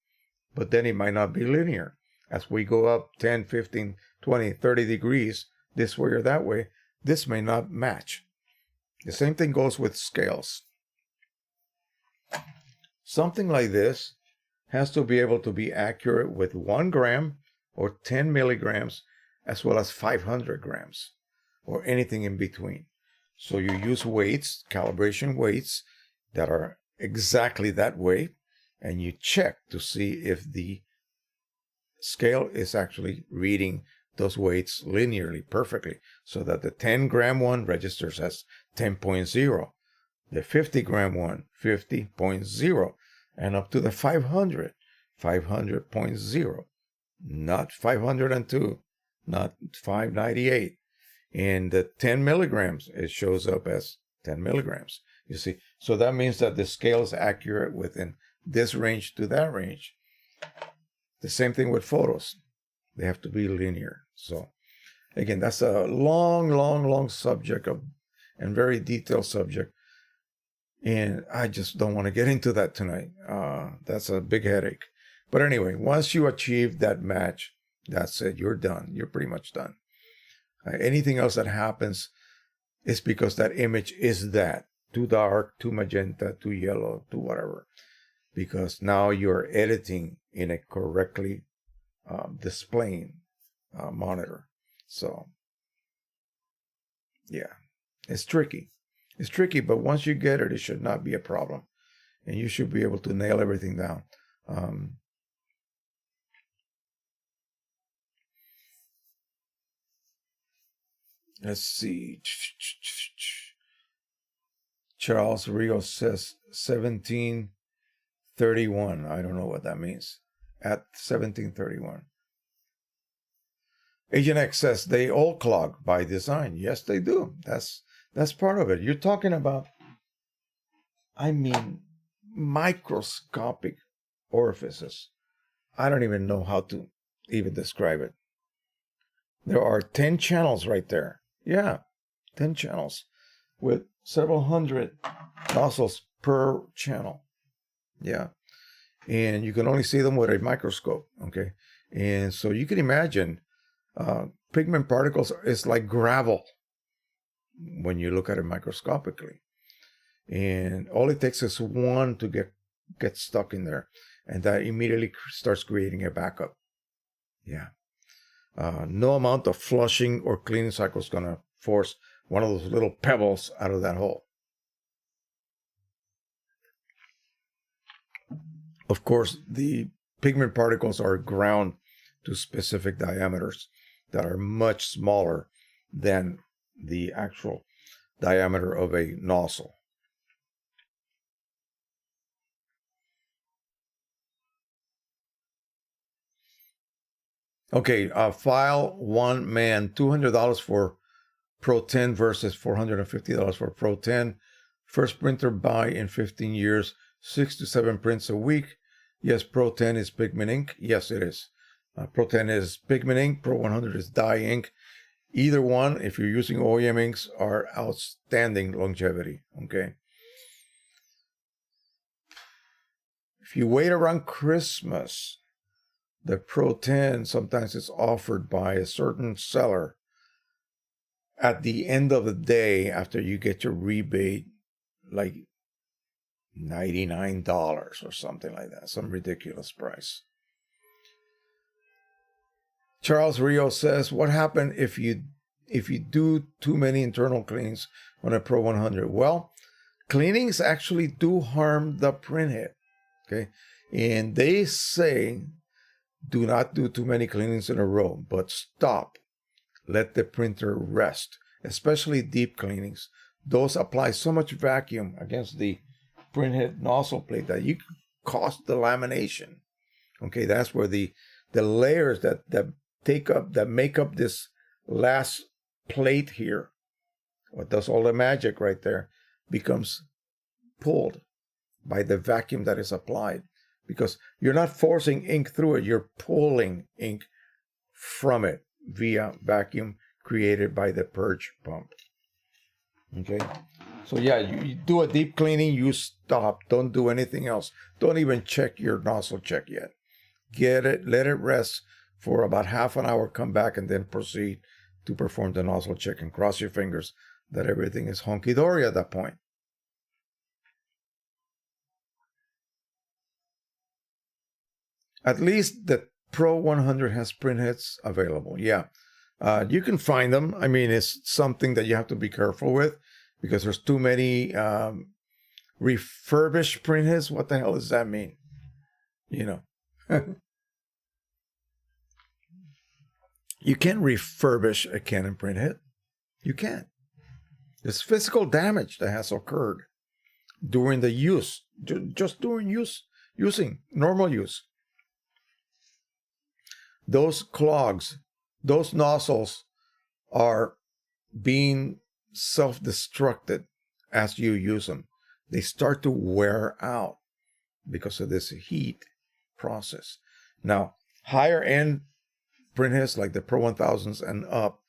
But then it might not be linear. As we go up 10, 15, 20, 30 degrees, this way or that way, this may not match. The same thing goes with scales. Something like this has to be able to be accurate with 1 gram or 10 milligrams, as well as 500 grams or anything in between. So you use weights, calibration weights that are exactly that weight, and you check to see if the scale is actually reading those weights linearly, perfectly, so that the 10-gram one registers as 10.0, the 50-gram one, 50.0, and up to the 500, 500.0, not 502, not 598. In the 10 milligrams, it shows up as 10 milligrams. You see, so that means that the scale is accurate within this range to that range. The same thing with photos. They have to be linear. So again, that's a long subject and very detailed subject. And I just don't want to get into that tonight. That's a big headache. But anyway, once you achieve that match, that's it. You're done. You're pretty much done. Anything else that happens is because that image is that. Too dark, too magenta, too yellow, too whatever. Because now you're editing in a correctly displaying monitor. So, yeah, it's tricky. It's tricky, but once you get it, it should not be a problem. And you should be able to nail everything down. Let's see. Charles Rios says 1731. I don't know what that means. At 1731. Agent X says they all clog by design. Yes, they do. That's part of it. You're talking about, microscopic orifices. I don't even know how to even describe it. There are 10 channels right there. Yeah, 10 channels with several hundred nozzles per channel. Yeah. And you can only see them with a microscope. Okay. And so you can imagine pigment particles is like gravel when you look at it microscopically. And all it takes is one to get stuck in there. And that immediately starts creating a backup. Yeah. No amount of flushing or cleaning cycle is going to force one of those little pebbles out of that hole. Of course, the pigment particles are ground to specific diameters that are much smaller than the actual diameter of a nozzle. Okay, file one man, $200 for Pro 10 versus $450 for Pro 10. First printer buy in 15 years, 6 to 7 prints a week. Yes, Pro 10 is pigment ink. Yes, it is. Pro 10 is pigment ink. Pro 100 is dye ink. Either one, if you're using OEM inks, are outstanding longevity. Okay. If you wait around Christmas, the Pro 10 sometimes is offered by a certain seller at the end of the day after you get your rebate, like $99 or something like that, some ridiculous price. Charles Rio says, what happened if you do too many internal cleans on a Pro 100? Well, cleanings actually do harm the printhead. Okay, and they say do not do too many cleanings in a row, but stop. Let the printer rest, especially deep cleanings. Those apply so much vacuum against the printhead nozzle plate that you cause the lamination. Okay, that's where the layers that make up this last plate here, what does all the magic right there, becomes pulled by the vacuum that is applied. Because you're not forcing ink through it, you're pulling ink from it via vacuum created by the purge pump. Okay, so yeah, you do a deep cleaning, you stop, don't do anything else. Don't even check your nozzle check yet. Get it, let it rest for about half an hour, come back, and then proceed to perform the nozzle check and cross your fingers that everything is hunky-dory at that point. At least the Pro 100 has print heads available. Yeah. You can find them. I mean, it's something that you have to be careful with because there's too many refurbished print heads. What the hell does that mean? You know. You can't refurbish a Canon printhead. You can't. There's physical damage that has occurred during the use, just during using normal use. Those clogs, those nozzles are being self-destructed as you use them. They start to wear out because of this heat process. Now, higher end printheads like the Pro 1000s and up,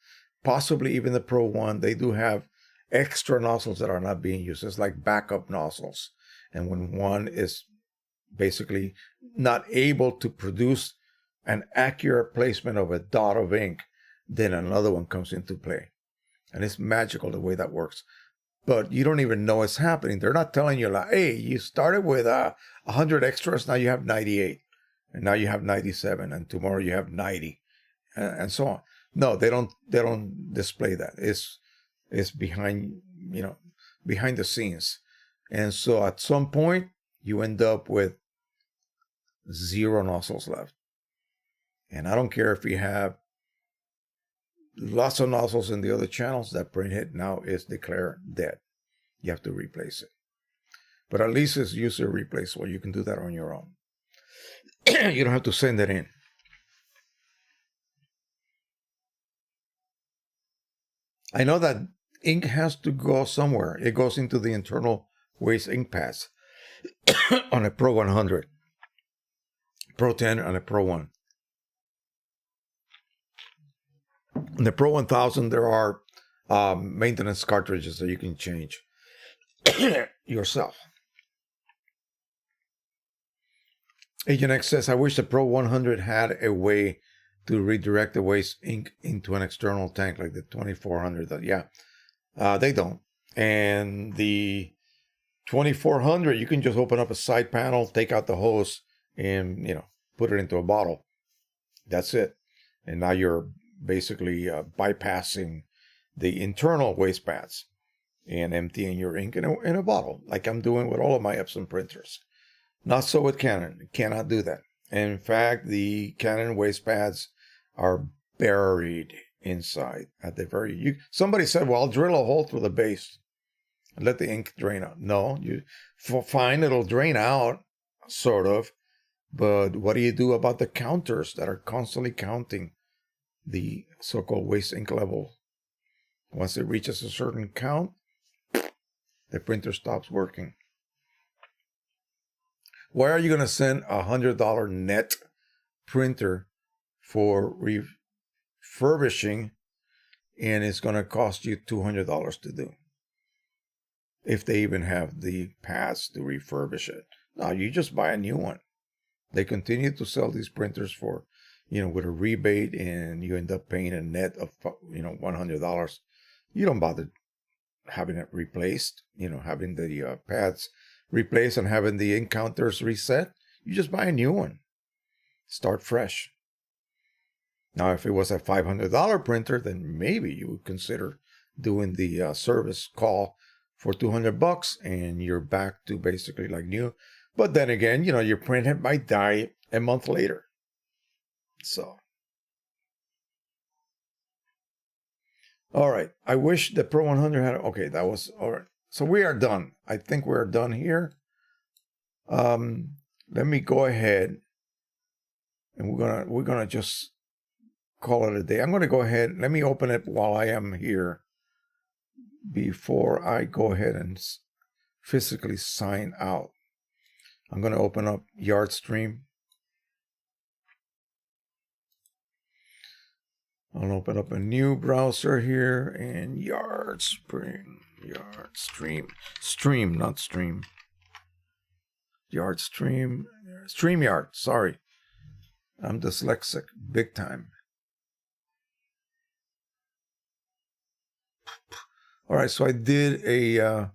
possibly even the Pro 1, they do have extra nozzles that are not being used. It's like backup nozzles. And when one is basically not able to produce an accurate placement of a dot of ink, then another one comes into play. And it's magical the way that works. But you don't even know it's happening. They're not telling you like, hey, you started with 100 extras, now you have 98. And now you have 97, and tomorrow you have 90. And so on. No, they don't display that. It's behind, behind the scenes. And so at some point you end up with 0 nozzles left. And I don't care if you have lots of nozzles in the other channels, that printhead now is declared dead. You have to replace it. But at least it's user replaceable. You can do that on your own. You don't have to send it in. I know that ink has to go somewhere. It goes into the internal waste ink pads on a Pro 100, Pro 10, and a Pro 1. In the Pro 1000, there are maintenance cartridges that you can change yourself. Agent X says, I wish the Pro 100 had a way to redirect the waste ink into an external tank like the 2400. Yeah, they don't. And the 2400, you can just open up a side panel, take out the hose, and put it into a bottle. That's it. And now you're basically bypassing the internal waste pads and emptying your ink in a bottle, like I'm doing with all of my Epson printers. Not so with Canon. You cannot do that. In fact, the Canon waste pads are buried inside at the very. Somebody said, "Well, I'll drill a hole through the base and let the ink drain out." No, fine, it'll drain out, sort of. But what do you do about the counters that are constantly counting the so-called waste ink level? Once it reaches a certain count, the printer stops working. Why are you going to send a $100 net printer for refurbishing, and it's going to cost you $200 to do, if they even have the pads to refurbish it? No, you just buy a new one. They continue to sell these printers for, with a rebate, and you end up paying a net of, $100. You don't bother having it replaced, having the pads replaced and having the ink counters reset. You just buy a new one. Start fresh. Now, if it was a $500 printer, then maybe you would consider doing the service call for $200, and you're back to basically like new. But then again, your printhead might die a month later. So, all right. I wish the Pro 100 had. Okay, that was all right. So we are done. I think we're done here. Let me go ahead, and we're gonna just call it a day. I'm gonna go ahead. Let me open it while I am here before I go ahead and physically sign out. I'm gonna open up YardStream. I'll open up a new browser here, and YardStream, stream, not stream. YardStream, StreamYard, sorry. I'm dyslexic, big time. All right, so I did a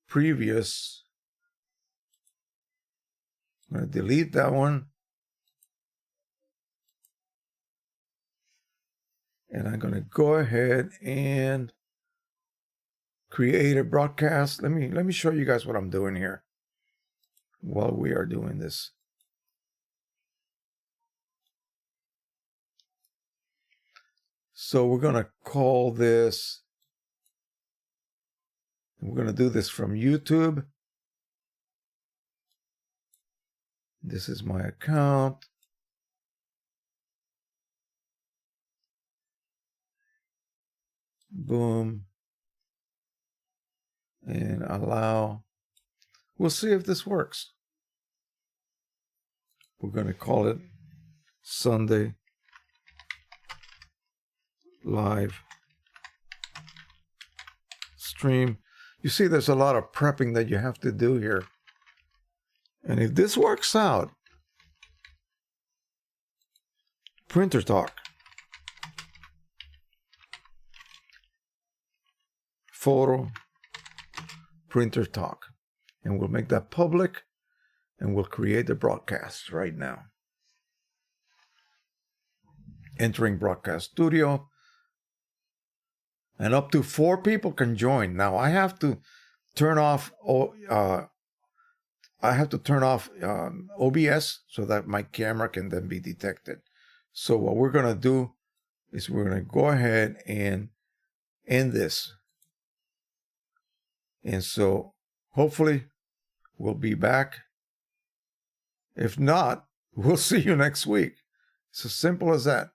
previous, I'm going to delete that one. And I'm going to go ahead and create a broadcast. Let me show you guys what I'm doing here while we are doing this. So we're going to call this, we're going to do this from YouTube. This is my account. Boom. And allow. We'll see if this works. We're going to call it Sunday Live Stream. You see, there's a lot of prepping that you have to do here. And if this works out, printer talk, photo, printer talk, and we'll make that public, and we'll create the broadcast right now. Entering broadcast studio, and up to 4 people can join. Now I have to turn off OBS so that my camera can then be detected. So what we're going to do is we're going to go ahead and end this. And so hopefully we'll be back. If not, we'll see you next week. It's as simple as that.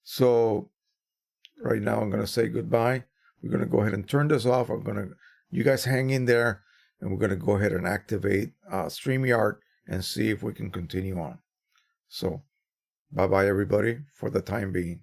So right now I'm going to say goodbye. We're going to go ahead and turn this off. You guys hang in there, and we're going to go ahead and activate StreamYard and see if we can continue on. So bye-bye, everybody, for the time being.